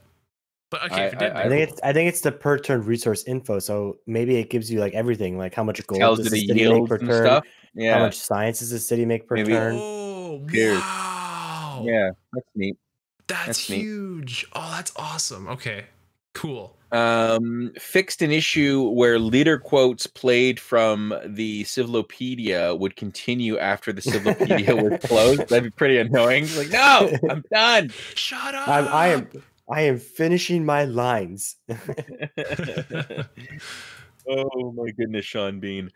But okay, if it did, I think it's the per turn resource info. So maybe it gives you like everything, like how much gold tells does you the the city make yields per and turn, stuff. Yeah, how much science does the city make per turn. Oh, Cheers. wow! Yeah, that's neat. That's huge. Oh, that's awesome. Okay, cool. Fixed an issue where leader quotes played from the Civlopedia would continue after the Civlopedia was closed. That'd be pretty annoying. Like, no, I'm done. Shut up. I am finishing my lines. Oh my goodness, Sean Bean.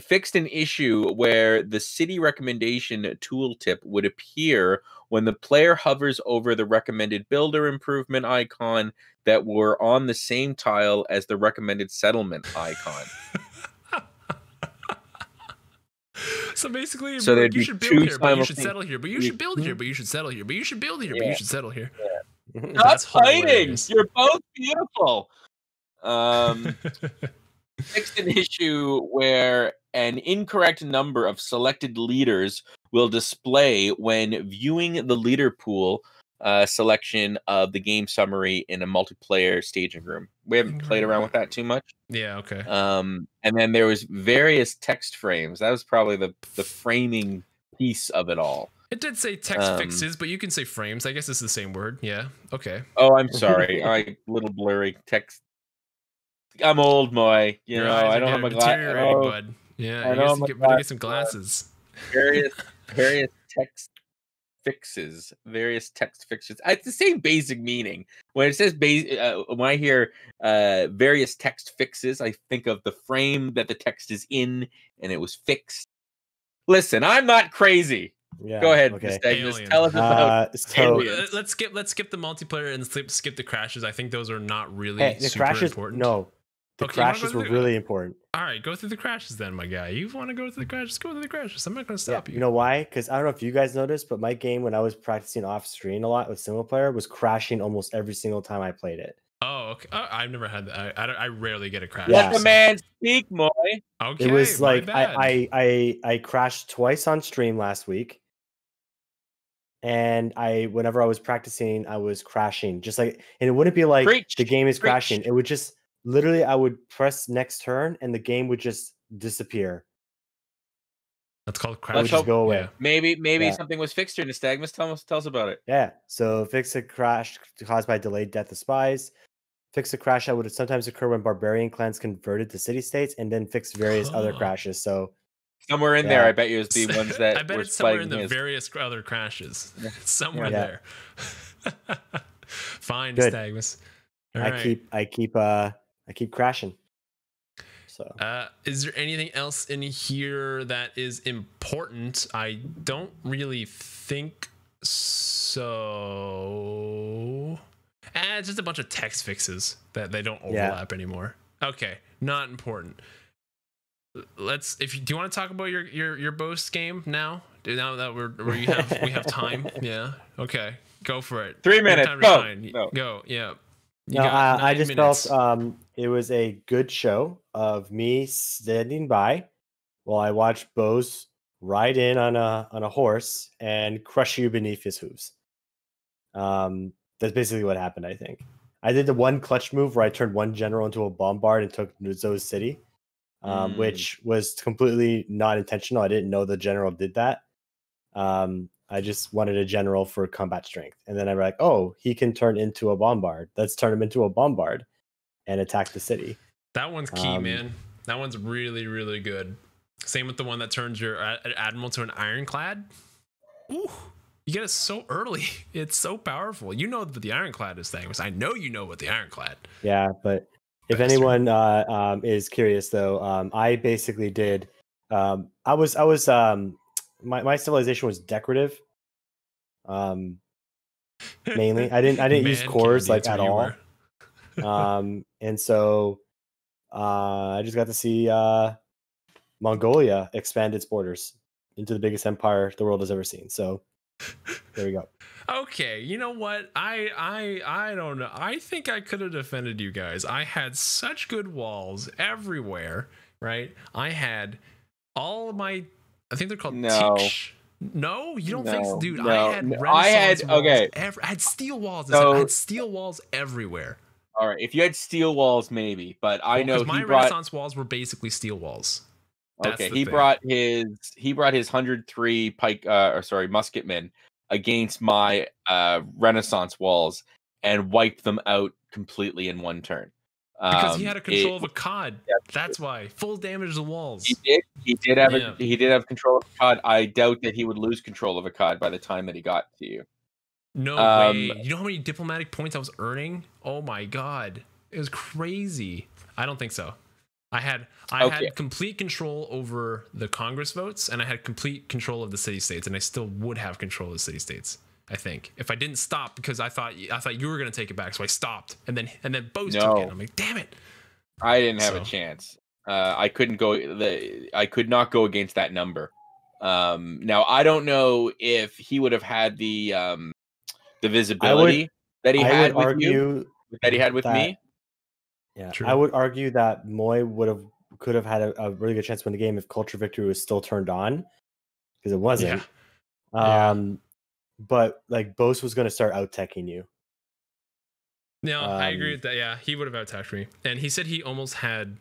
Fixed an issue where the city recommendation tooltip would appear when the player hovers over the recommended builder improvement icon that were on the same tile as the recommended settlement icon. So basically, so like, you should build here, but you should settle here, but you should build here, but you should settle here, but you should build here, but you should settle here. That's fighting. You're both beautiful. Fixed an issue where an incorrect number of selected leaders will display when viewing the leader pool selection of the game summary in a multiplayer staging room. We haven't played around with that too much. Yeah, okay. And then there was various text frames. That was probably the framing piece of it all. It did say text fixes, but you can say frames. I guess it's the same word. Yeah. Okay. Oh, I'm sorry. Little blurry text. I'm old, Moy. You know, I don't have my glasses. Bud. Yeah, I better get some glasses. Various text fixes. Various text fixes. It's the same basic meaning. When it says when I hear various text fixes, I think of the frame that the text is in, and it was fixed. Listen, I'm not crazy. Yeah, go ahead, okay. Nystagmus. Tell us about aliens. Let's skip the multiplayer and skip the crashes. I think those are not really super important. No, the crashes were really important. All right, go through the crashes then, my guy. You want to go through the crashes? Go through the crashes. I'm not going to stop you. You know why? Because I don't know if you guys noticed, but my game when I was practicing off screen a lot with single player was crashing almost every single time I played it. Oh, okay. I've never had that. I rarely get a crash. Let the man speak, Moy. Okay, it was like I crashed twice on stream last week. And whenever I was practicing, I was crashing. Just like, and it wouldn't be like the game is crashing. It would just literally, I would press next turn, and the game would just disappear. That's called crash. It would just go away. Yeah. Maybe something was fixed here, Nystagmus. Tell us about it. Yeah. So fix a crash caused by delayed death of spies. Fix a crash that would sometimes occur when barbarian clans converted to city states, and then fix various other crashes. So. Somewhere in there, I bet you is the ones that I bet it's somewhere in the various other crashes. Somewhere there. Fine, Nystagmus. I keep crashing. So is there anything else in here that is important? I don't really think so. It's just a bunch of text fixes that they don't overlap anymore. Okay. Not important. Let's. Do you want to talk about your boast game now? Now that we have time. Yeah. Okay. Go for it. 3 minutes. Time to Go. shine. No. Go. Yeah. You No, got I 9 just minutes. felt it was a good show of me standing by while I watched Bose ride in on a horse and crush you beneath his hooves. That's basically what happened, I think. I did the one clutch move where I turned one general into a bombard and took Zo's city, which was completely not intentional. I didn't know the general did that. I just wanted a general for combat strength. And then I'm like, oh, he can turn into a bombard. Let's turn him into a bombard and attack the city. That one's key, man. That one's really, really good. Same with the one that turns your admiral to an ironclad. Ooh, you get it so early. It's so powerful. You know what the ironclad is, Thanos. I know you know what the ironclad. Yeah, but if anyone is curious, though, I basically did. My civilization was decorative. Mainly, I didn't use cores like at all. And so I just got to see Mongolia expand its borders into the biggest empire the world has ever seen. So there we go. Okay, you know what? I don't know. I think I could have defended you guys. I had such good walls everywhere, right? I had all of my. I think they're called tish. No, you don't think so, dude? No, I had Renaissance walls. okay. I had steel walls. So, I had steel walls everywhere. All right, if you had steel walls, maybe, but I know my Renaissance walls were basically steel walls. Okay, he brought his 103 pike musketmen against my Renaissance walls and wiped them out completely in one turn. Because he had a control of a COD. That's why. Full damage to the walls. He did have control of a COD. I doubt that he would lose control of a COD by the time that he got to you. No way. You know how many diplomatic points I was earning? Oh my god. It was crazy. I don't think so. I had complete control over the Congress votes, and I had complete control of the city states, and I still would have control of the city states. I think if I didn't stop because I thought you were gonna take it back, so I stopped, and then Bose took it. I'm like, damn it! I didn't have a chance. I couldn't go. I could not go against that number. Now I don't know if he would have had the visibility that he had with you, that he had with me. Yeah, true. I would argue that Moy could have had a really good chance to win the game if Culture Victory was still turned on, because it wasn't. But like Bose was going to start out-teching you. No, I agree with that. Yeah, he would have out-teched me, and he said he almost had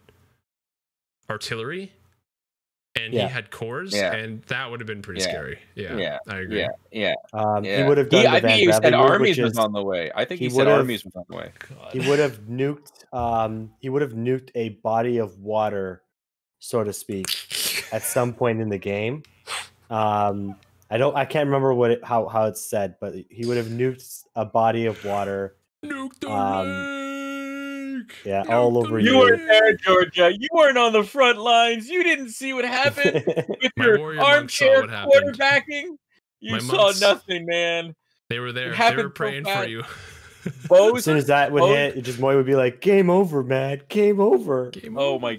artillery, and he had cores, and that would have been pretty scary. Yeah, I agree. Yeah. He would have done. I think he said armies was on the way. I think he said armies was on the way. God. He would have nuked. He would have nuked a body of water, so to speak, at some point in the game. I can't remember how it's said, but he would have nuked a body of water. Nuke the lake. Yeah, all over you. You weren't there, Georgia. You weren't on the front lines. You didn't see what happened with your armchair quarterbacking. You saw nothing, man. They were there. They were praying for you. As soon as that would hit, Moy would be like, "Game over, man. Game over." My!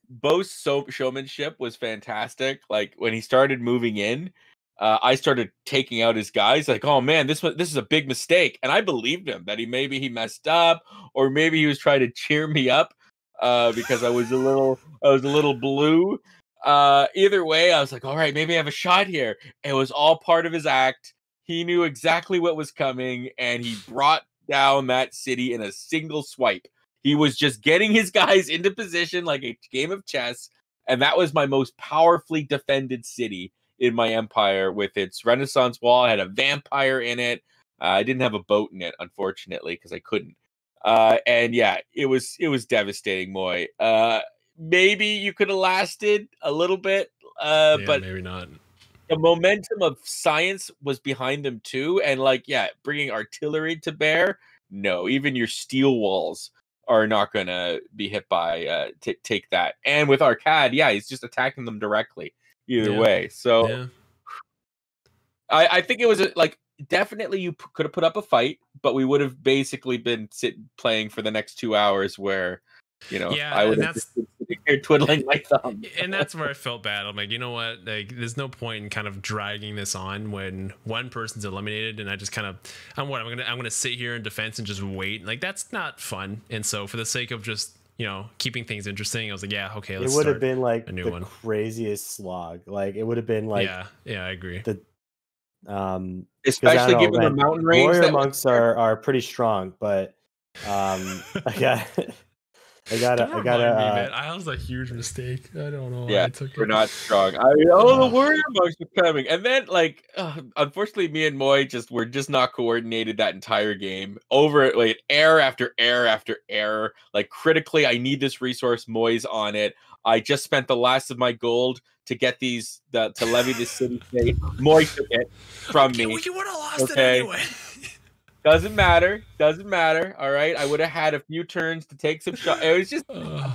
Bo's showmanship was fantastic. Like when he started moving in, I started taking out his guys. Like, oh man, this is a big mistake, and I believed him that maybe he messed up, or maybe he was trying to cheer me up because I was a little blue. Either way, I was like, all right, maybe I have a shot here. It was all part of his act. He knew exactly what was coming, and he brought down that city in a single swipe. He was just getting his guys into position like a game of chess, and that was my most powerfully defended city in my empire with its Renaissance wall. I had a vampire in it. I didn't have a boat in it, unfortunately, because I couldn't. And yeah, it was devastating, Moy. Maybe you could have lasted a little bit, but maybe not. The momentum of science was behind them too, and bringing artillery to bear. No, even your steel walls are not gonna be hit by take that. And with Arcad, he's just attacking them directly either way. So I think it was definitely you could have put up a fight, but we would have basically been playing for the next 2 hours where You know, Yeah, I would and have just been sitting here twiddling my thumb. and that's where I felt bad. I'm like, you know what? Like, there's no point in kind of dragging this on when one person's eliminated, and I just kind of, I'm gonna sit here in defense and just wait. Like, that's not fun. And so, for the sake of just keeping things interesting, I was like, yeah, okay, let's It would have start been like a new the one. craziest slog. Like it would have been like Yeah, I agree. the 'cause I Especially don't know, given the man, mountain range warrior that monks are pretty strong, but I got Don't remind me, man. uh, I was a huge mistake. I don't know why yeah, I took we're it. not strong. The warrior monks are coming, and then like, unfortunately, me and Moy were just not coordinated that entire game. Over like error after error after error. Like critically, I need this resource. Moy's on it. I just spent the last of my gold to get these to levy this city state. Moy took it from me. You would have lost it anyway. Doesn't matter. All right. I would have had a few turns to take some shots. It was just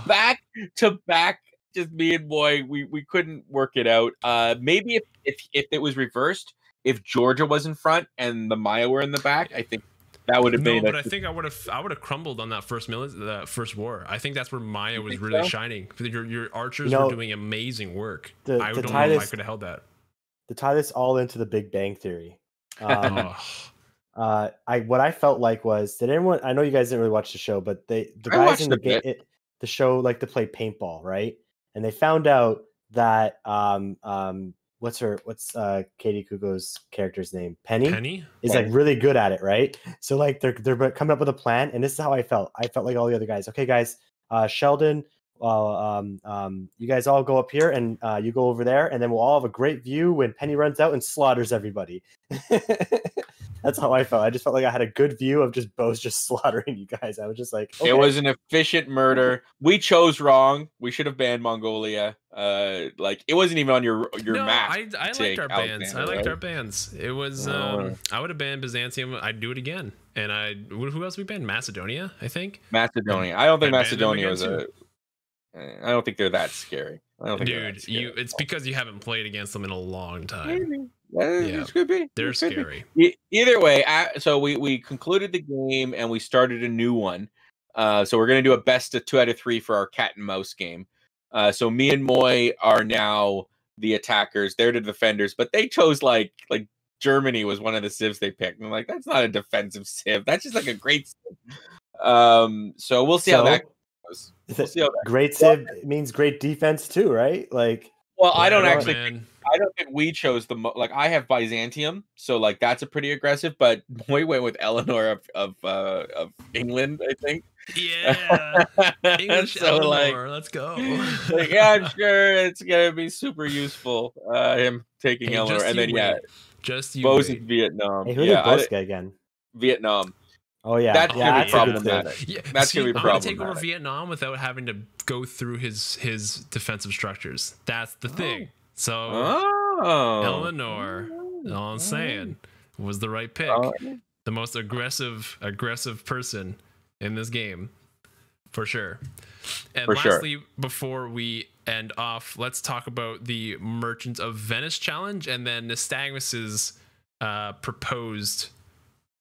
back to back. Just me and Moy. We couldn't work it out. Maybe if it was reversed, if Georgia was in front and the Maya were in the back, I think that would have been. No, but I think I would have crumbled on that first war. I think that's where Maya was really shining. Your archers were doing amazing work. I don't know if I could have held that. To tie this all into the Big Bang Theory. What I felt like was, did anyone? I know you guys didn't really watch the show, but the guys in the show like to play paintball, right? And they found out that what's Katie Kuko's character's name? Penny is like really good at it, right? So like they're coming up with a plan, and this is how I felt. I felt like all the other guys. Okay, guys, Sheldon, you guys all go up here, and you go over there, and then we'll all have a great view when Penny runs out and slaughters everybody. That's how I felt. I just felt like I had a good view of just Bose just slaughtering you guys. I was just like, okay. It was an efficient murder. We chose wrong. We should have banned Mongolia. Like it wasn't even on your map. I liked our bans. I liked our bans. It was I would have banned Byzantium. I'd do it again. And who else we banned? Macedonia, I think. Macedonia. I don't think Macedonia was I don't think they're that scary. I don't think it's because you haven't played against them in a long time. Maybe. Yeah, it could be. They're scary. Either way, so we concluded the game and we started a new one. So we're gonna do a best of 2 out of 3 for our cat and mouse game. So me and Moy are now the attackers. They're the defenders, but they chose like Germany was one of the civs they picked. And I'm like, that's not a defensive civ. That's just like a great civ. So we'll see how that goes. We'll see how that great civ means great defense too, right? Like, well, I don't think we chose like I have Byzantium, so like that's a pretty aggressive. But Moy went with Eleanor of England, I think. Yeah, English so Eleanor. Let's go. Like, yeah, I'm sure it's gonna be super useful. Him taking Eleanor, and then just you. Bose is Vietnam. Hey, who did Bose get again? Vietnam. Oh yeah, that's gonna be problematic. Yeah, that's gonna be problematic. I'm gonna take over Vietnam without having to go through his defensive structures. That's the thing. So Eleanor, all I'm saying, was the right pick. The most aggressive person in this game, for sure. And lastly, before we end off, let's talk about the Merchant of Venice challenge and then Nystagmus's proposed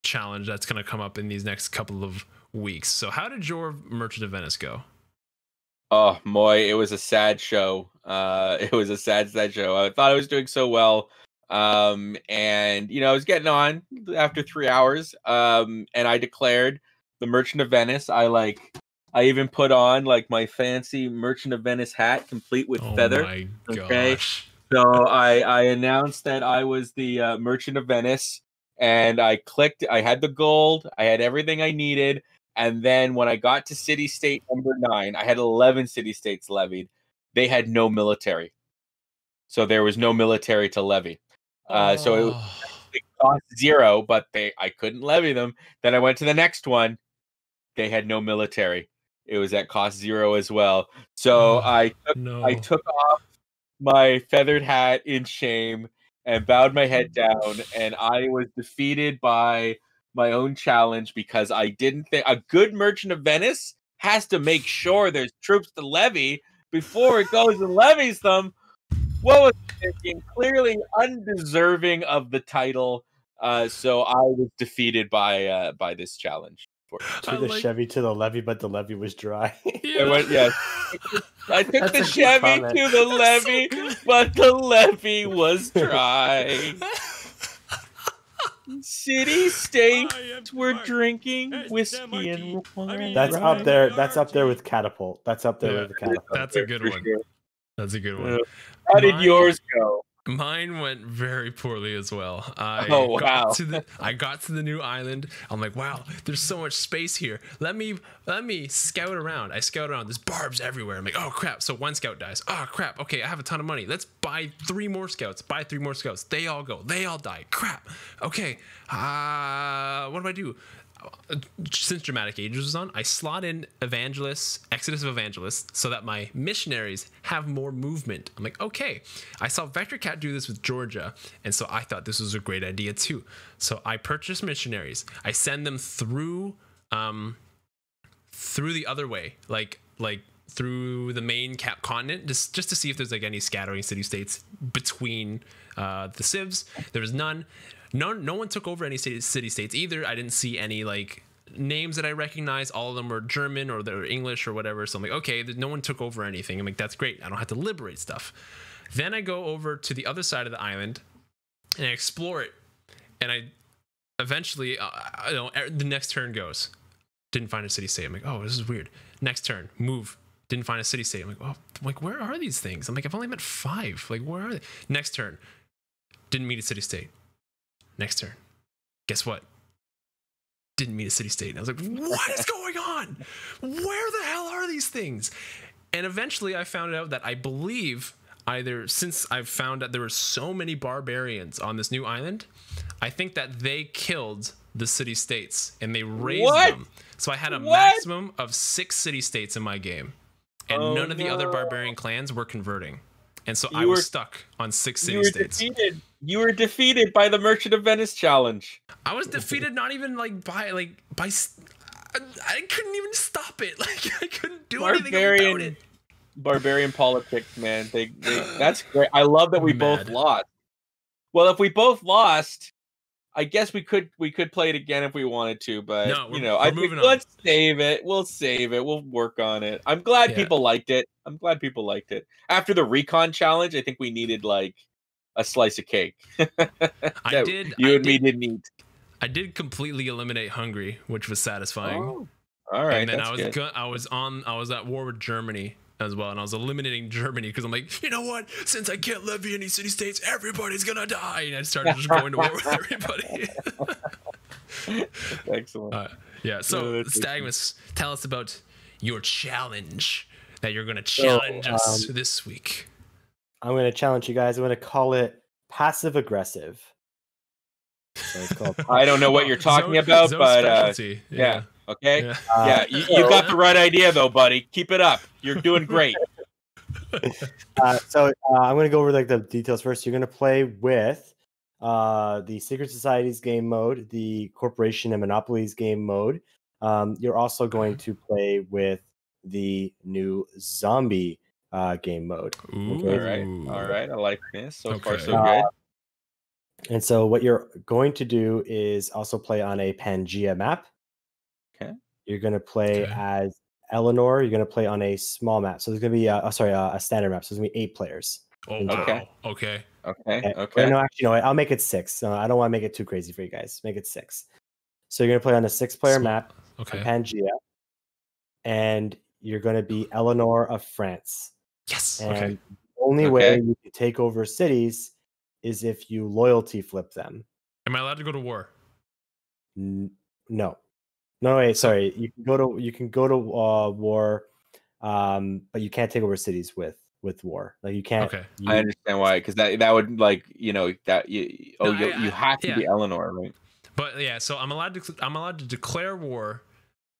challenge that's going to come up in these next couple of weeks. So how did your Merchant of Venice go? Oh, Moy, it was a sad show. It was a sad show. I thought I was doing so well. And I was getting on after 3 hours. And I declared the Merchant of Venice. I even put on like my fancy Merchant of Venice hat, complete with feather. My gosh. So I announced that I was the Merchant of Venice, and I clicked. I had the gold. I had everything I needed. And then when I got to city state number 9, I had 11 city states levied. They had no military, so there was no military to levy. So it cost 0, but I couldn't levy them. Then I went to the next one. They had no military. It was at cost 0 as well. So I took off my feathered hat in shame and bowed my head down, and I was defeated by my own challenge because I didn't think a good Merchant of Venice has to make sure there's troops to levy before it goes and levies them. What was I thinking? Clearly undeserving of the title. So I was defeated by this challenge. To the Chevy to the levee, but the levee was dry. I went, yes. I took That's the a good Chevy comment. to the levee, but the levee was dry. City states were drinking whiskey and wine. That's up there. That's up there with catapult. That's up there Yeah, with the catapult. that's a good For one. sure. That's a good one. How did yours go? Mine went very poorly as well. I got to the new island. I'm like, wow, there's so much space here. Let me scout around. I scout around. There's barbs everywhere. I'm like, oh crap. So one scout dies. Oh crap. Okay, I have a ton of money. Let's buy 3 more scouts. Buy 3 more scouts. They all go. They all die. Crap. Okay. What do I do? Since Dramatic Ages was on, I slot in Evangelists, Exodus of Evangelists, so that my missionaries have more movement. I'm like, okay. I saw Vector Cat do this with Georgia, and so I thought this was a great idea too. So I purchased missionaries. I send them through the other way, like through the main continent, just to see if there's like any scattering city states between the civs. There was none. No one took over any city states either. I didn't see any like names that I recognize. All of them were German or they're English or whatever. So I'm like, okay, no one took over anything. I'm like, that's great. I don't have to liberate stuff. Then I go over to the other side of the island and I explore it. And I eventually, the next turn goes. Didn't find a city state. I'm like, oh, this is weird. Next turn, move. Didn't find a city state. I'm like, oh, where are these things? I'm like, I've only met 5. Like, where are they? Next turn, didn't meet a city state. Next turn, guess what? Didn't meet a city state. And I was like, what is going on? Where the hell are these things? And eventually I found out that I believe since I've found that there were so many barbarians on this new island, I think that they killed the city states and they raised them. So I had a maximum of 6 city states in my game. And none of the other barbarian clans were converting. And so I was stuck on 6 city states. You were defeated by the Merchant of Venice challenge. I was defeated not even by I couldn't even stop it. Like I couldn't do anything about it. Barbarian politics, man. That's great. I love that we both lost. Well, if we both lost, I guess we could play it again if we wanted to, but I think let's save it. We'll save it. We'll work on it. I'm glad people liked it. After the recon challenge, I think we needed like a slice of cake. You and me didn't eat. I did completely eliminate Hungary, which was satisfying. Oh, all right. And then I was at war with Germany as well, and I was eliminating Germany because I'm like, you know what? Since I can't levy any city states, everybody's gonna die, and I started just going to war with everybody. Excellent. So Nystagmus, tell us about your challenge that you're gonna challenge us this week. I'm gonna challenge you guys. I'm gonna call it passive aggressive. So it's called I don't know what you're talking about, but yeah. Okay. You got the right idea though, buddy. Keep it up. You're doing great. So I'm going to go over like the details first. You're going to play with the Secret Societies game mode, the Corporation and Monopolies game mode. You're also going to play with the new Zombie game mode. Okay? All right. I like this. So far, so good. And so what you're going to do is also play on a Pangea map. Okay. You're going to play as Eleanor. You're going to play on a small map. So there's going to be a standard map. So there's going to be 8 players. Oh, wow. Okay. No, actually, no. I'll make it 6. I don't want to make it too crazy for you guys. Make it 6. So you're going to play on a 6-player map. Okay. Pangea. And you're going to be Eleanor of France. Yes. And the only way you can take over cities is if you loyalty flip them. Am I allowed to go to war? No. No, wait, sorry. You can go to war, but you can't take over cities with war. Like you can't. Okay. I understand why, because that would like you have to be Eleanor, right? But yeah, so I'm allowed to declare war.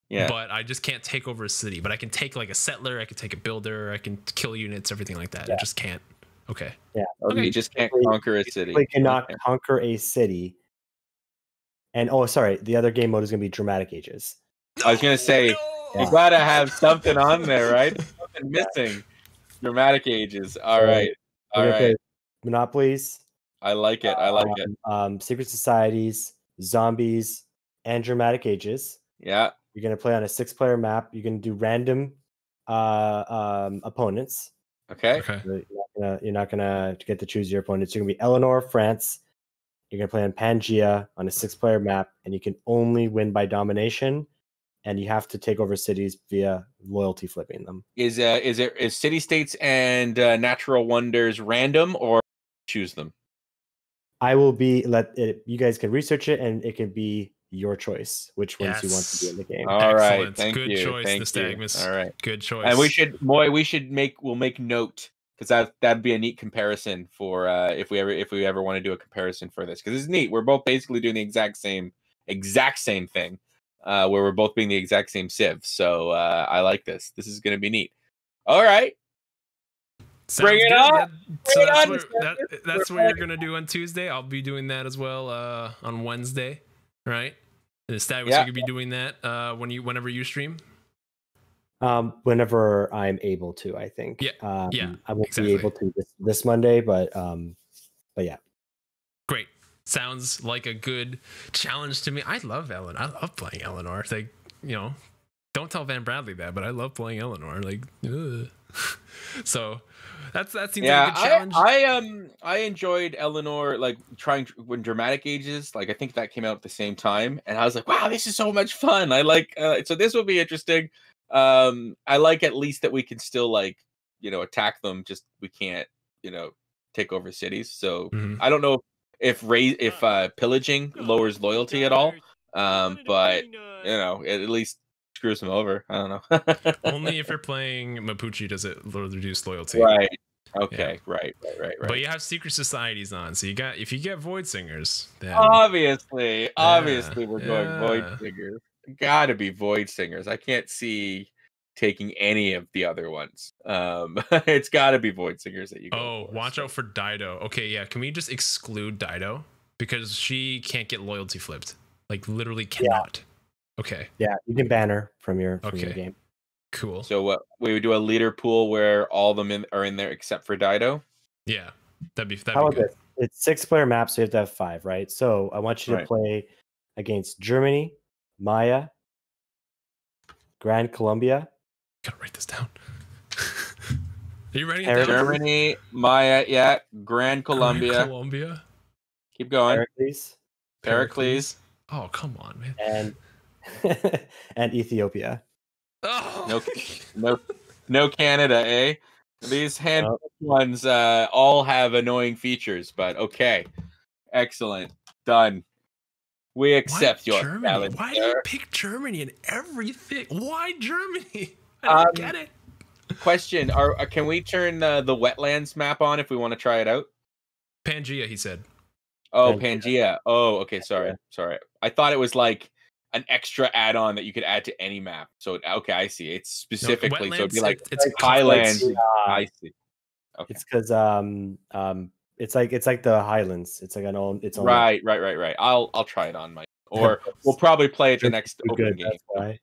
Yeah. But I just can't take over a city. But I can take like a settler. I can take a builder. I can kill units. Everything like that. Yeah. I just can't. Okay. Yeah. Okay. You just can't conquer a city. You cannot conquer a city. And the other game mode is going to be Dramatic Ages. I was going to say, you got to have something on there, right? Something missing. Dramatic Ages. All right. Monopolies. I like it. Secret Societies, Zombies, and Dramatic Ages. Yeah. You're gonna play on a 6-player map. You can do random opponents. Okay. Okay. So you're not gonna get to choose your opponents. You're gonna be Eleanor, France. You're gonna play on Pangea on a 6-player map, and you can only win by domination. And you have to take over cities via loyalty flipping them. Is city states and natural wonders random or choose them? I will be you guys can research it, and it can be your choice which ones you want to be in the game. All right, Excellent. thank Good you. choice, Thank you. Nystagmus. All right, good choice. and we'll make note because that'd be a neat comparison for if we ever want to do a comparison for this, because it's neat. We're both basically doing the exact same thing, where we're both being the exact same civ. So I like this. This is going to be neat. All right. Sounds Bring it good. on. That's what you're gonna do on Tuesday. I'll be doing that as well on Wednesday, right? And Nystagmus, you could be doing that whenever you stream. Whenever I'm able to, I think. Yeah. I won't be able to this Monday, but yeah. Great. Sounds like a good challenge to me. I love Ellen. I love playing Eleanor. It's like, don't tell Van Bradley that, but I love playing Eleanor. Like, ugh. So that seems like a good challenge. I enjoyed Eleanor, like trying when Dramatic Ages, like I think that came out at the same time, and I was like, wow, this is so much fun. I like so this will be interesting. I like at least that we can still attack them, just we can't take over cities. So I don't know if pillaging lowers loyalty at all, but at least screws them over. I don't know. Only if you're playing Mapuche does it reduce loyalty. Right. Okay. Yeah. Right. But you have secret societies on, so if you get Void Singers, then obviously we're going Void Singers. Gotta be Void Singers. I can't see taking any of the other ones. It's gotta be Void Singers that you go for. Watch out for Dido. Okay, yeah. Can we just exclude Dido? Because she can't get loyalty flipped. Like literally cannot. Yeah. Okay. Yeah, you can ban her from your game. Cool. So what we would do a leader pool where all of them are in there except for Dido? Yeah. That'd be good. This? It's 6-player maps, so you have to have 5, right? So I want you to play against Germany, Maya, Grand Colombia. Gotta write this down. Are you writing it down? Germany, Maya, Grand Colombia. Keep going. Pericles. Oh, come on, man. And Ethiopia. Oh. No Canada, eh? These ones all have annoying features, but okay. Excellent. Done. We accept your challenge. Why do you pick Germany in everything? Why Germany? I don't get it. Question: can we turn the wetlands map on if we want to try it out? Pangea, he said. Oh, Pangea. Oh, okay. Sorry. I thought it was like an extra add-on that you could add to any map. So okay, I see. It's specifically so it'd be like it's Highlands. I see. Okay. It's because it's like the Highlands. It's like an own. It's right. I'll try it on my. Or we'll probably play it the next open game. That's why.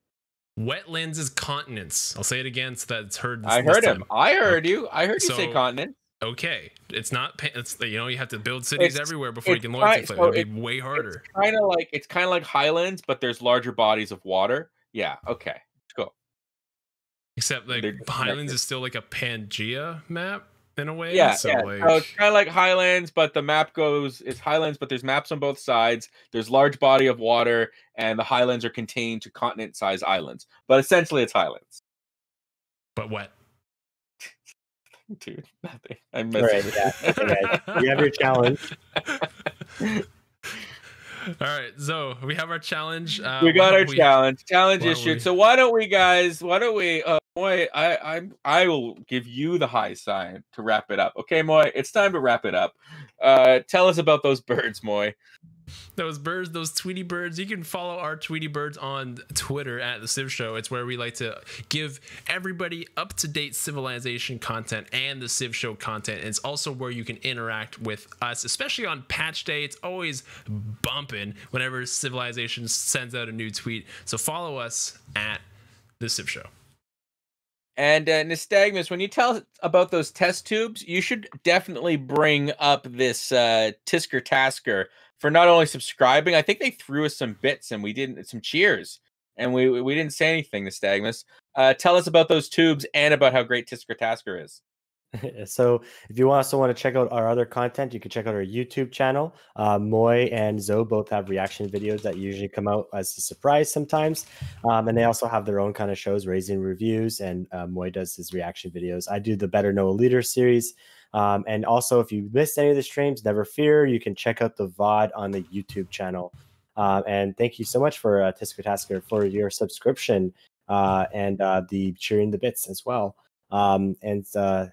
Wetlands is continents. I'll say it again so that it's heard. I heard him. I heard you. I heard you say continent. Okay, it's not. It's you have to build cities everywhere before you can loyalty flip. It'd be way harder. It's kind of like Highlands, but there's larger bodies of water. Yeah. Okay. Cool. Except Highlands is still like a Pangea map in a way. Yeah. So so it's kind of like Highlands, but the map it's Highlands, but there's maps on both sides. There's large body of water, and the Highlands are contained to continent-sized islands. But essentially, it's Highlands. But what? Dude, nothing. I'm messing You have your challenge. All right, so we have our challenge. We got our challenge issued. So why don't we, guys? Moy, I will give you the high sign to wrap it up. Okay, Moy, it's time to wrap it up. Tell us about those birds, Moy. Those birds, those Tweety birds. You can follow our Tweety birds on Twitter at TheCivShow. It's where we like to give everybody up-to-date civilization content and the Civ Show content. And it's also where you can interact with us, especially on patch day. It's always bumping whenever Civilization sends out a new tweet. So follow us at the Civ Show. And Nystagmus, when you tell about those test tubes, you should definitely bring up this Tisker Tasker for not only subscribing. I think they threw us some bits and we didn't some cheers and we didn't say anything, Nystagmus. Tell us about those tubes and about how great Tasker is. So if you also want to check out our other content, you can check out our YouTube channel. Moy and Zoe both have reaction videos that usually come out as a surprise sometimes. And they also have their own kind of shows, Razing Reviews, and Moy does his reaction videos. I do the Better Know a Leader series. And also, if you missed any of the streams, never fear, you can check out the VOD on the YouTube channel. And thank you so much for Tasker for your subscription and the cheering the bits as well. And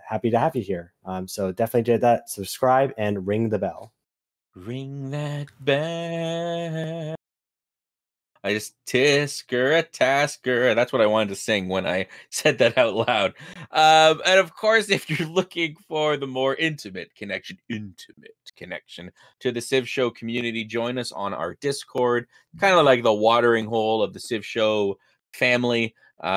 happy to have you here. So definitely did that. Subscribe and ring the bell. Ring that bell. I just Tasker. That's what I wanted to sing when I said that out loud. And of course, if you're looking for the more intimate connection to the Civ Show community, join us on our Discord, kind of like the watering hole of the Civ Show family.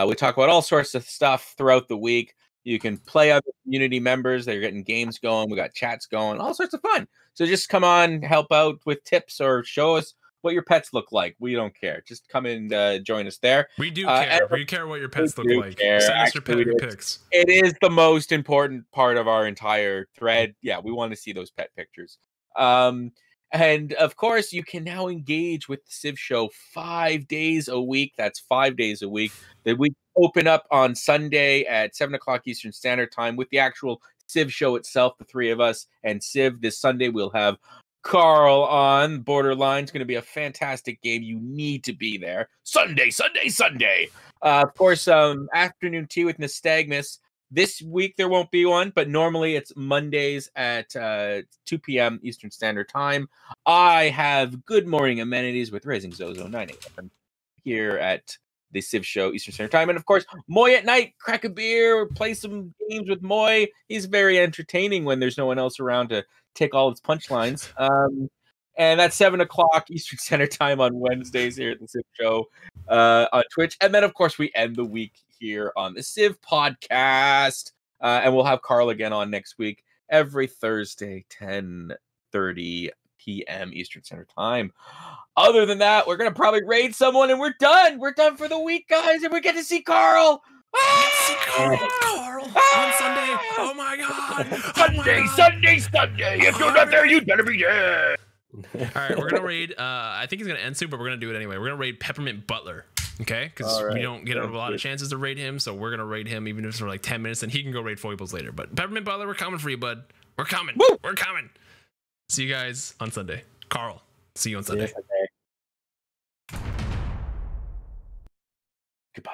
We talk about all sorts of stuff throughout the week. You can play other community members. They're getting games going. We got chats going, all sorts of fun. So just come on, help out with tips or show us what your pets look like. We don't care. Just come and join us there. We do care. We care what your pets look like. Send us your pet pics. It is the most important part of our entire thread. Yeah, we want to see those pet pictures. And of course, you can now engage with the Civ Show 5 days a week. That's 5 days a week. That we open up on Sunday at 7 o'clock Eastern Standard Time with the actual Civ Show itself, the three of us and Civ. This Sunday, we'll have Carl on Borderline. It's going to be a fantastic game. You need to be there. Sunday. Of course, afternoon tea with Nystagmus. This week there won't be one, but normally it's Mondays at 2 p.m. Eastern Standard Time. I have Good Morning Amenities with Razing Zozo 9 a.m. here at the Civ Show Eastern Standard Time. And of course, Moy at night, crack a beer, play some games with Moy. He's very entertaining when there's no one else around to take all its punchlines. And that's 7 o'clock Eastern Standard Time on Wednesdays here at the Civ Show on Twitch. And then, of course, we end the week here on the Civ Podcast. And we'll have Carl again on next week, every Thursday, 10:30 p.m. Eastern Standard Time. Other than that, we're going to probably raid someone and we're done. We're done for the week, guys. And we get to see Carl. Carl on Sunday. Oh my God. Sunday. If you're not there, you'd better be there. All right, we're gonna raid. I think he's gonna end soon, but we're gonna do it anyway. We're gonna raid Peppermint Butler, okay? Because we don't get a lot of chances to raid him, so we're gonna raid him even if it's for like 10 minutes, and he can go raid Foibles later. But Peppermint Butler, we're coming for you, bud. We're coming. Woo! We're coming. See you guys on Sunday. Carl, see you on Sunday. Goodbye.